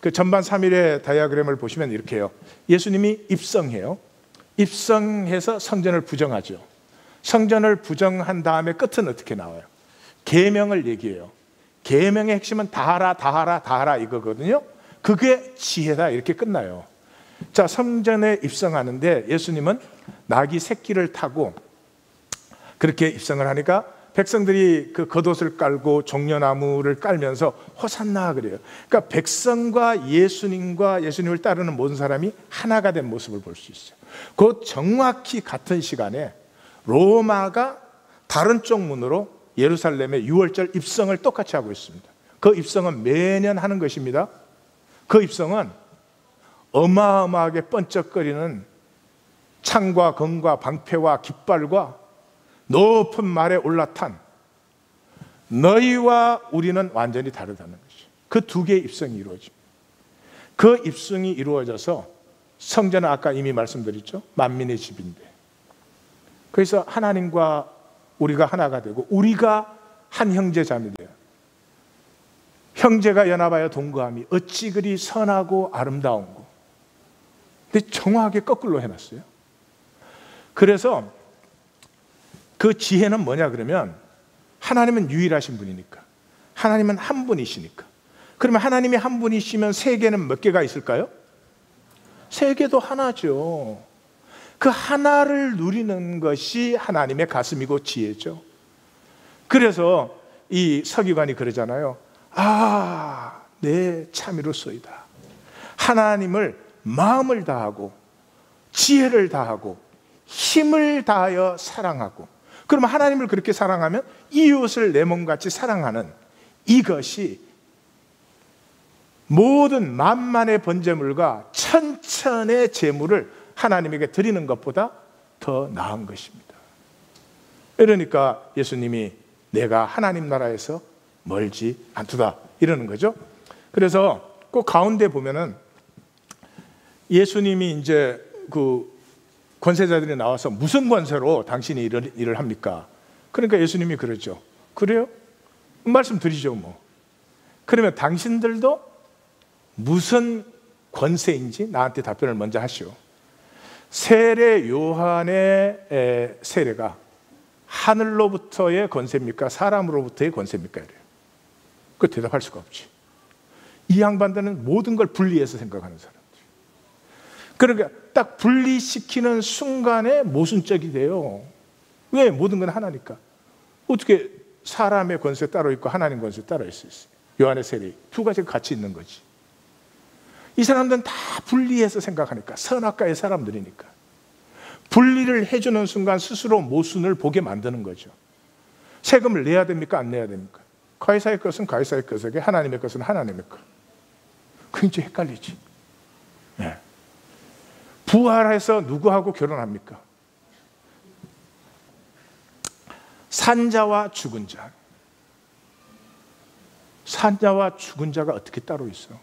그 전반 3일의 다이어그램을 보시면 이렇게 해요. 예수님이 입성해요. 입성해서 성전을 부정하죠. 성전을 부정한 다음에 끝은 어떻게 나와요? 계명을 얘기해요. 계명의 핵심은 다 하라 이거거든요. 그게 지혜다 이렇게 끝나요. 자, 성전에 입성하는데 예수님은 나귀 새끼를 타고 그렇게 입성을 하니까 백성들이 그 겉옷을 깔고 종려나무를 깔면서 호산나 그래요. 그러니까 백성과 예수님을 따르는 모든 사람이 하나가 된 모습을 볼 수 있어요. 그 정확히 같은 시간에 로마가 다른 쪽 문으로 예루살렘의 유월절 입성을 똑같이 하고 있습니다. 그 입성은 매년 하는 것입니다. 그 입성은 어마어마하게 번쩍거리는 창과 검과 방패와 깃발과 높은 말에 올라탄, 너희와 우리는 완전히 다르다는 것이죠. 그 두 개의 입성이 이루어집니다. 그 입성이 이루어져서 성전은 아까 이미 말씀드렸죠. 만민의 집인데, 그래서 하나님과 우리가 하나가 되고 우리가 한 형제 자매 돼요. 형제가 연합하여 동거함이 어찌 그리 선하고 아름다운고. 근데 정확하게 거꾸로 해놨어요. 그래서 그 지혜는 뭐냐 그러면, 하나님은 유일하신 분이니까, 하나님은 한 분이시니까, 그러면 하나님이 한 분이시면 세계는 몇 개가 있을까요? 세계도 하나죠. 그 하나를 누리는 것이 하나님의 가슴이고 지혜죠. 그래서 이 서기관이 그러잖아요. 아, 내 참이로소이다. 하나님을 마음을 다하고 지혜를 다하고 힘을 다하여 사랑하고, 그러면 하나님을 그렇게 사랑하면 이웃을 내 몸같이 사랑하는 이것이 모든 만만의 번제물과 천천의 제물을 하나님에게 드리는 것보다 더 나은 것입니다. 그러니까 예수님이 내가 하나님 나라에서 멀지 않도다 이러는 거죠. 그래서 그 가운데 보면은 예수님이 이제 그 권세자들이 나와서 무슨 권세로 당신이 일을 합니까? 그러니까 예수님이 그러죠. 그래요? 말씀드리죠 뭐. 그러면 당신들도 무슨 권세인지 나한테 답변을 먼저 하시오. 세례 요한의 세례가 하늘로부터의 권세입니까? 사람으로부터의 권세입니까? 이래요. 그 대답할 수가 없지. 이 양반들은 모든 걸 분리해서 생각하는 사람들. 그러니까 딱 분리시키는 순간에 모순적이 돼요. 왜? 모든 건 하나니까. 어떻게 사람의 권세 따로 있고 하나님 권세 따로 있을 수 있어요? 요한의 세례 두 가지가 같이 있는 거지. 이 사람들은 다 분리해서 생각하니까, 선악과의 사람들이니까 분리를 해주는 순간 스스로 모순을 보게 만드는 거죠. 세금을 내야 됩니까? 안 내야 됩니까? 가이사의 것은 가이사의 것에게, 하나님의 것은 하나님의 것. 그 이제 헷갈리지. 네. 부활해서 누구하고 결혼합니까? 산자와 죽은 자. 산자와 죽은 자가 어떻게 따로 있어?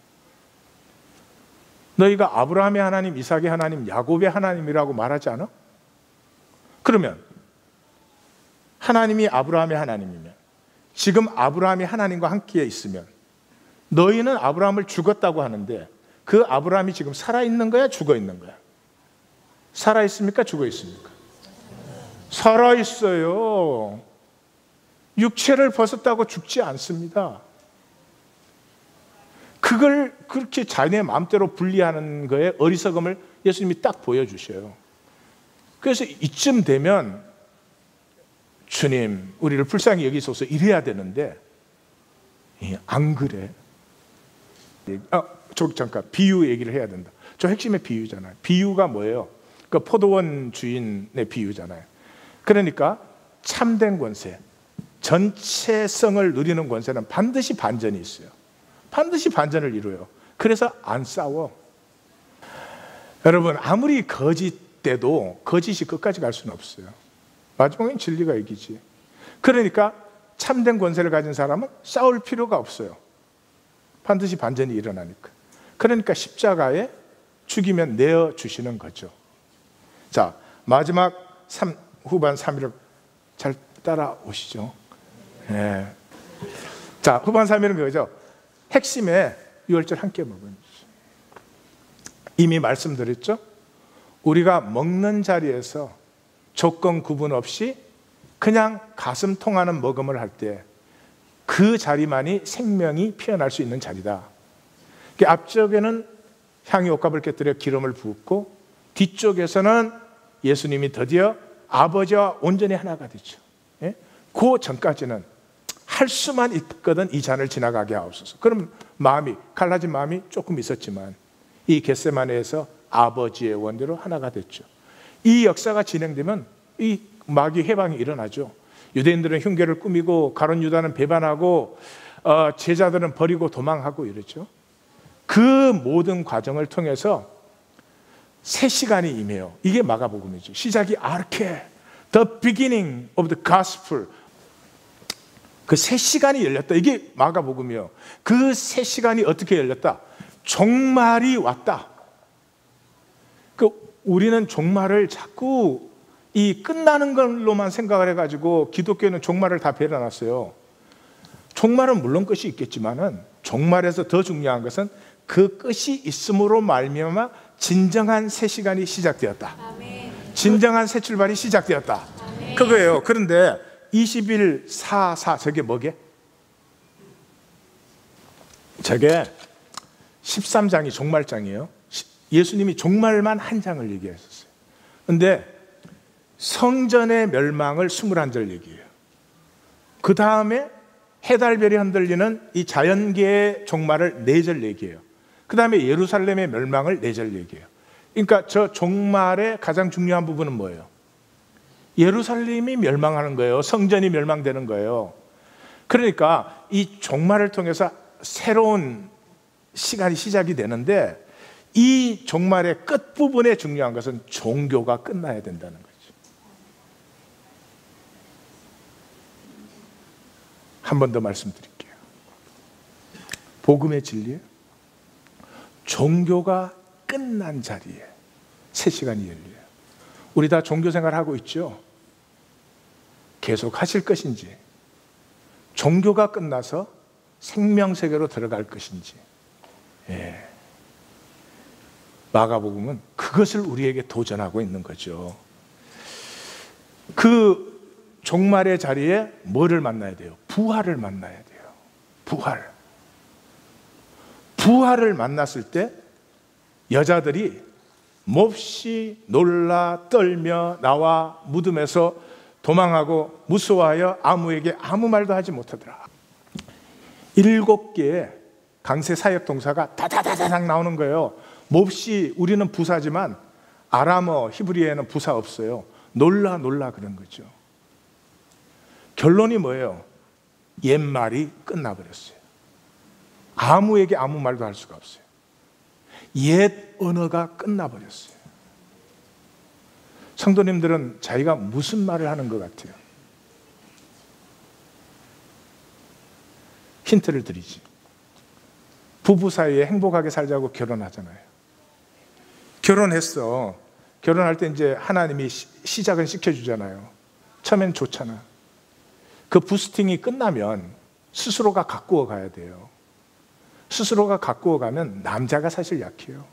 너희가 아브라함의 하나님, 이삭의 하나님, 야곱의 하나님이라고 말하지 않아? 그러면 하나님이 아브라함의 하나님이면, 지금 아브라함이 하나님과 함께 있으면 너희는 아브라함을 죽었다고 하는데 그 아브라함이 지금 살아있는 거야? 죽어있는 거야? 살아있습니까? 죽어있습니까? 살아있어요. 육체를 벗었다고 죽지 않습니다. 그걸 그렇게 자기네 마음대로 분리하는 거에 어리석음을 예수님이 딱 보여주셔요. 그래서 이쯤 되면 주님, 우리를 불쌍히 여기소서 이래야 되는데 안 그래. 잠깐 비유 얘기를 해야 된다. 저 핵심의 비유잖아요. 비유가 뭐예요? 그 포도원 주인의 비유잖아요. 그러니까 참된 권세, 전체성을 누리는 권세는 반드시 반전이 있어요. 반드시 반전을 이루어요. 그래서 안 싸워. 여러분, 아무리 거짓돼도 거짓이 끝까지 갈 수는 없어요. 마지막엔 진리가 이기지. 그러니까 참된 권세를 가진 사람은 싸울 필요가 없어요. 반드시 반전이 일어나니까. 그러니까 십자가에 죽이면 내어주시는 거죠. 자, 마지막 후반 3일을 잘 따라오시죠. 네. 자, 후반 3일은 그거죠. 핵심에 유월절 함께 먹는 거죠. 이미 말씀드렸죠. 우리가 먹는 자리에서 조건 구분 없이 그냥 가슴 통하는 먹음을 할 때 그 자리만이 생명이 피어날 수 있는 자리다. 앞쪽에는 향유 옥합을 깨뜨려 기름을 붓고 뒤쪽에서는 예수님이 드디어 아버지와 온전히 하나가 되죠. 그 전까지는 할 수만 있거든 이 잔을 지나가게 하옵소서. 그럼 마음이 갈라진 마음이 조금 있었지만 이 겟세마네에서 아버지의 원대로 하나가 됐죠. 이 역사가 진행되면 이 마귀 해방이 일어나죠. 유대인들은 흉계를 꾸미고 가룟 유다는 배반하고 제자들은 버리고 도망하고 이러죠. 그 모든 과정을 통해서 새 시간이 임해요. 이게 마가복음이죠. 시작이 아르케, the beginning of the gospel. 그 새 시간이 열렸다. 이게 마가복음이에요. 그 새 시간이 어떻게 열렸다? 종말이 왔다. 우리는 종말을 자꾸 이 끝나는 걸로만 생각을 해가지고 기독교는 종말을 다 배려놨어요. 종말은 물론 끝이 있겠지만은 종말에서 더 중요한 것은 그 끝이 있음으로 말미암아 진정한 새 시간이 시작되었다. 아멘. 진정한 새 출발이 시작되었다. 아멘. 그거예요. 그런데 21:4 저게 뭐게? 저게 13장이 종말장이에요. 예수님이 종말만 한 장을 얘기했었어요. 그런데 성전의 멸망을 21절 얘기해요. 그 다음에 해달별이 흔들리는 이 자연계의 종말을 4절 얘기해요. 그 다음에 예루살렘의 멸망을 4절 얘기해요. 그러니까 저 종말의 가장 중요한 부분은 뭐예요? 예루살렘이 멸망하는 거예요. 성전이 멸망되는 거예요. 그러니까 이 종말을 통해서 새로운 시간이 시작이 되는데 이 종말의 끝부분에 중요한 것은 종교가 끝나야 된다는 거죠. 한 번 더 말씀드릴게요. 복음의 진리에 종교가 끝난 자리에 새 시간이 열려요. 우리 다 종교 생활하고 있죠? 계속 하실 것인지, 종교가 끝나서 생명세계로 들어갈 것인지. 예. 마가복음은 그것을 우리에게 도전하고 있는 거죠. 그 종말의 자리에 뭐를 만나야 돼요? 부활을 만나야 돼요. 부활을 만났을 때 여자들이 몹시 놀라 떨며 나와 무덤에서 도망하고 무서워하여 아무에게 아무 말도 하지 못하더라. 7개의 강세 사역 동사가 다다다다닥 나오는 거예요. 몹시 우리는 부사지만 아람어 히브리어에는 부사 없어요. 놀라 그런 거죠. 결론이 뭐예요? 옛말이 끝나버렸어요. 아무에게 아무 말도 할 수가 없어요. 옛 언어가 끝나버렸어요. 성도님들은 자기가 무슨 말을 하는 것 같아요? 힌트를 드리지. 부부 사이에 행복하게 살자고 결혼하잖아요. 결혼했어. 결혼할 때 이제 하나님이 시작은 시켜주잖아요. 처음엔 좋잖아. 그 부스팅이 끝나면 스스로가 가꾸어 가야 돼요. 스스로가 가꾸어 가면 남자가 사실 약해요.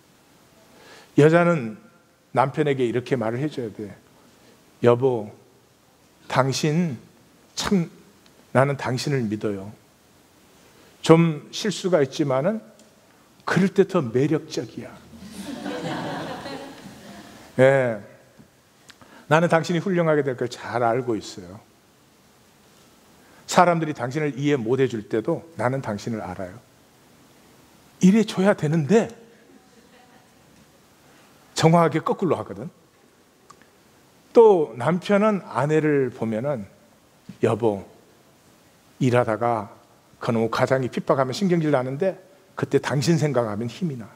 여자는 남편에게 이렇게 말을 해줘야 돼. 여보, 당신 참 나는 당신을 믿어요. 좀 실수가 있지만은 그럴 때 더 매력적이야. 예, 나는 당신이 훌륭하게 될 걸 잘 알고 있어요. 사람들이 당신을 이해 못 해줄 때도 나는 당신을 알아요. 이래 줘야 되는데 정확하게 거꾸로 하거든. 또 남편은 아내를 보면은 여보, 일하다가 그놈 가장이 핍박하면 신경질 나는데 그때 당신 생각하면 힘이 나.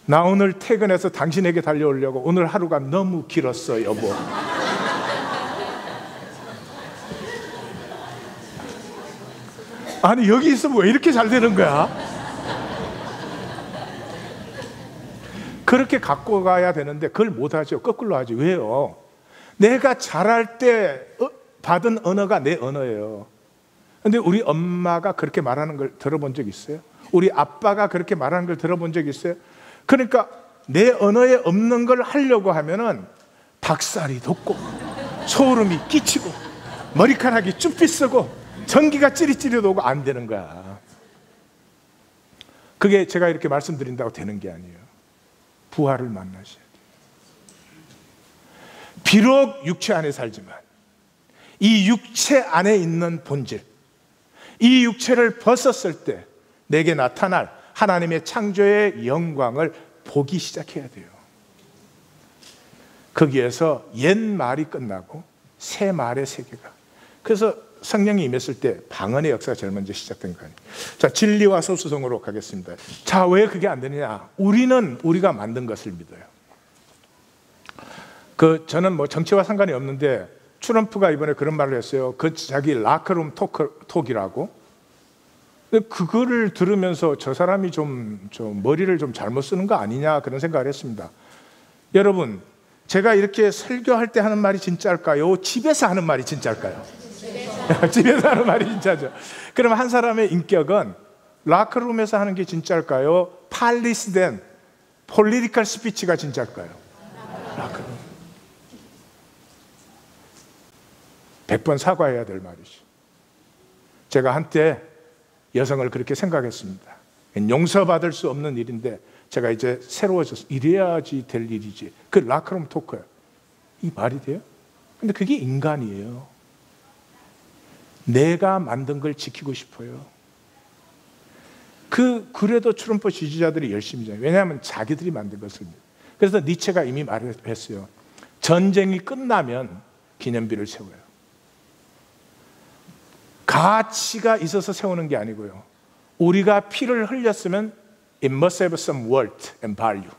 나 오늘 퇴근해서 당신에게 달려오려고 오늘 하루가 너무 길었어 여보. 아니 여기 있으면 왜 이렇게 잘 되는 거야? 그렇게 갖고 가야 되는데 그걸 못하죠. 거꾸로 하죠. 왜요? 내가 잘할 때 받은 언어가 내 언어예요. 근데 우리 엄마가 그렇게 말하는 걸 들어본 적 있어요? 우리 아빠가 그렇게 말하는 걸 들어본 적 있어요? 그러니까 내 언어에 없는 걸 하려고 하면은 닭살이 돋고 소름이 끼치고 머리카락이 쭈삐 쓰고 전기가 찌릿찌릿 오고 안 되는 거야. 그게 제가 이렇게 말씀드린다고 되는 게 아니에요. 부활을 만나셔야 돼요. 비록 육체 안에 살지만 이 육체 안에 있는 본질, 이 육체를 벗었을 때 내게 나타날 하나님의 창조의 영광을 보기 시작해야 돼요. 거기에서 옛 말이 끝나고 새 말의 세계가, 그래서 성령이 임했을 때 방언의 역사가 제일 먼저 시작된 거예요. 자, 진리와 소수성으로 가겠습니다. 자, 왜 그게 안 되느냐? 우리는 우리가 만든 것을 믿어요. 저는 뭐 정치와 상관이 없는데 트럼프가 이번에 그런 말을 했어요. 자기 라커룸 톡이라고. 근데 그거를 들으면서 저 사람이 좀 머리를 좀 잘못 쓰는 거 아니냐, 그런 생각을 했습니다. 여러분, 제가 이렇게 설교할 때 하는 말이 진짜일까요? 집에서 하는 말이 진짜일까요? 집에서 하는 말이 진짜죠. 그럼 한 사람의 인격은 라커룸에서 하는 게 진짜일까요? 팔리스된 폴리티컬 스피치가 진짜일까요? 라커룸. 100번 사과해야 될 말이죠. 제가 한때 여성을 그렇게 생각했습니다. 용서받을 수 없는 일인데 제가 이제 새로워져서 이래야지 될 일이지. 그 라커룸 토크예요. 이 말이 돼요? 근데 그게 인간이에요. 내가 만든 걸 지키고 싶어요. 그래도 트럼프 지지자들이 열심히 해요. 왜냐하면 자기들이 만든 것을. 그래서 니체가 이미 말했어요. 전쟁이 끝나면 기념비를 세워요. 가치가 있어서 세우는 게 아니고요. 우리가 피를 흘렸으면 it must have some worth and value.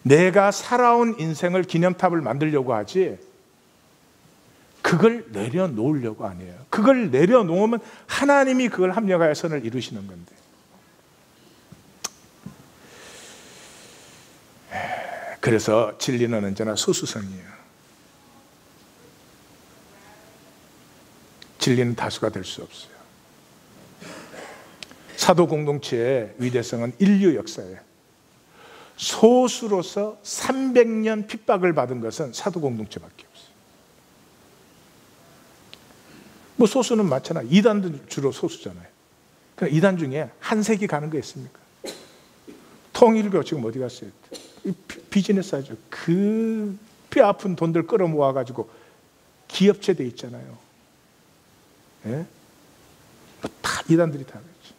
내가 살아온 인생을 기념탑을 만들려고 하지 그걸 내려놓으려고 아니에요. 그걸 내려놓으면 하나님이 그걸 합력하여 선을 이루시는 건데. 그래서 진리는 언제나 소수성이에요. 진리는 다수가 될 수 없어요. 사도 공동체의 위대성은 인류 역사에 소수로서 300년 핍박을 받은 것은 사도 공동체밖에 없어요. 뭐 소수는 많잖아요. 이단도 주로 소수잖아요. 그러니까 이단 중에 한 세기 가는 거 있습니까? 통일교 지금 어디 갔어요? 비즈니스 하죠. 그 뼈 아픈 돈들 끌어모아가지고 기업체 돼 있잖아요. 예? 다 이단들이 다 그렇죠.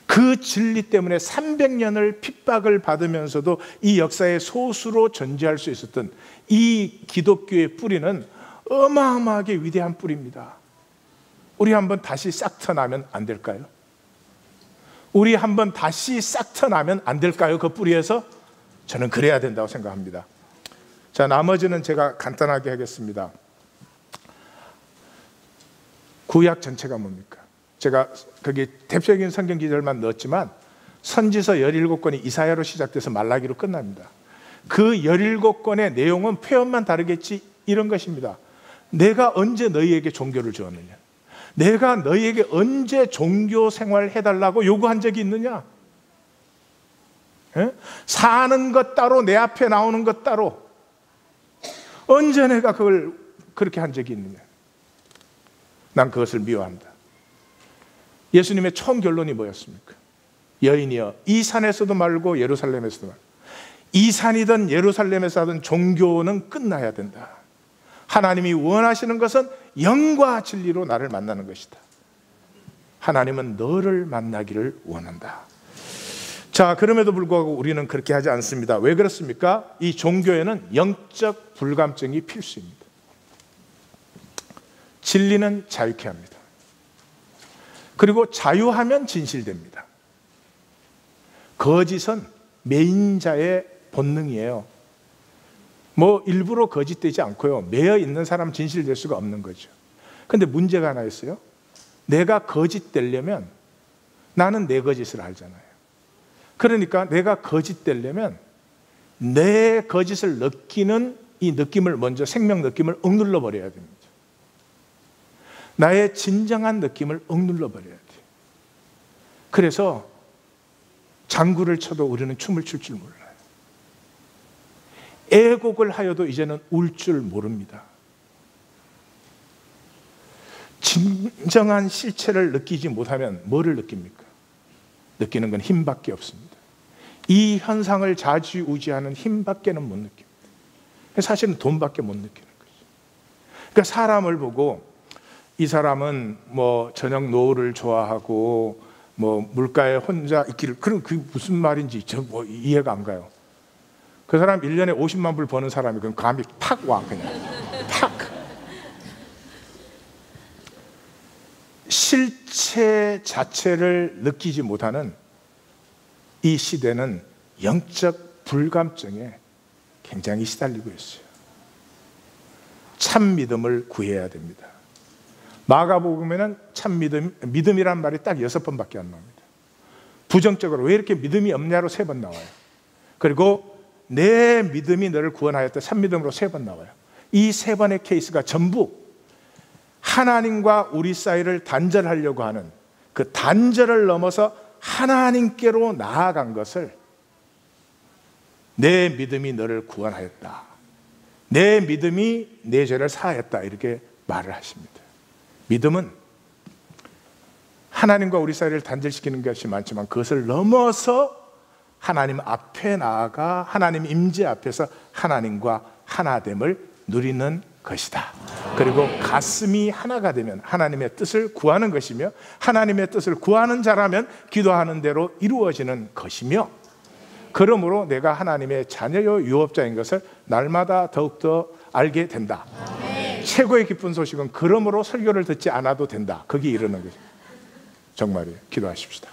그 진리 때문에 300년을 핍박을 받으면서도 이 역사의 소수로 존재할 수 있었던 이 기독교의 뿌리는 어마어마하게 위대한 뿌리입니다. 우리 한번 다시 싹 터나면 안 될까요? 우리 한번 다시 싹 터나면 안 될까요? 그 뿌리에서? 저는 그래야 된다고 생각합니다. 자, 나머지는 제가 간단하게 하겠습니다. 구약 전체가 뭡니까? 제가 거기 대표적인 성경 기절만 넣었지만 선지서 17권이 이사야로 시작돼서 말라기로 끝납니다. 그 17권의 내용은 표현만 다르겠지 이런 것입니다. 내가 언제 너희에게 종교를 주었느냐? 내가 너희에게 언제 종교 생활을 해달라고 요구한 적이 있느냐? 예? 사는 것 따로 내 앞에 나오는 것 따로 언제 내가 그걸 그렇게 한 적이 있느냐? 난 그것을 미워한다. 예수님의 총 결론이 뭐였습니까? 여인이여, 이 산에서도 말고 예루살렘에서도 말고, 이 산이든 예루살렘에서 하든 종교는 끝나야 된다. 하나님이 원하시는 것은 영과 진리로 나를 만나는 것이다. 하나님은 너를 만나기를 원한다. 자, 그럼에도 불구하고 우리는 그렇게 하지 않습니다. 왜 그렇습니까? 이 종교에는 영적 불감증이 필수입니다. 진리는 자유케 합니다. 그리고 자유하면 진실됩니다. 거짓은 매인자의 본능이에요. 뭐 일부러 거짓되지 않고요. 매여 있는 사람 진실될 수가 없는 거죠. 그런데 문제가 하나 있어요. 내가 거짓되려면 나는 내 거짓을 알잖아요. 그러니까 내가 거짓되려면 내 거짓을 느끼는 이 느낌을 먼저 생명 느낌을 억눌러 버려야 됩니다. 나의 진정한 느낌을 억눌러 버려야 돼요. 그래서 장구를 쳐도 우리는 춤을 출 줄 몰라요. 애곡을 하여도 이제는 울 줄 모릅니다. 진정한 실체를 느끼지 못하면 뭐를 느낍니까? 느끼는 건 힘밖에 없습니다. 이 현상을 좌지우지하는 힘밖에는 못 느낍니다. 사실은 돈밖에 못 느끼는 거죠. 그러니까 사람을 보고 이 사람은 뭐 저녁 노을을 좋아하고 뭐 물가에 혼자 있기를, 그럼 그게 무슨 말인지 저 뭐 이해가 안 가요. 그 사람 1년에 50만 불 버는 사람이 그럼 감이 팍 와, 그냥 팍. 실체 자체를 느끼지 못하는 이 시대는 영적 불감증에 굉장히 시달리고 있어요. 참 믿음을 구해야 됩니다. 마가복음에는 참 믿음이란 말이 딱 6번밖에 안 나옵니다. 부정적으로 왜 이렇게 믿음이 없냐로 3번 나와요. 그리고 내 믿음이 너를 구원하였다, 참 믿음으로 3번 나와요. 이 3번의 케이스가 전부 하나님과 우리 사이를 단절하려고 하는 그 단절을 넘어서 하나님께로 나아간 것을 내 믿음이 너를 구원하였다, 내 믿음이 내 죄를 사하였다, 이렇게 말을 하십니다. 믿음은 하나님과 우리 사이를 단절시키는 것이 많지만 그것을 넘어서 하나님 앞에 나아가 하나님 임재 앞에서 하나님과 하나됨을 누리는 것이다. 그리고 가슴이 하나가 되면 하나님의 뜻을 구하는 것이며, 하나님의 뜻을 구하는 자라면 기도하는 대로 이루어지는 것이며, 그러므로 내가 하나님의 자녀요 유업자인 것을 날마다 더욱더 알게 된다. 최고의 기쁜 소식은 그러므로 설교를 듣지 않아도 된다, 거기 이르는 거죠. 정말이에요. 기도하십시다.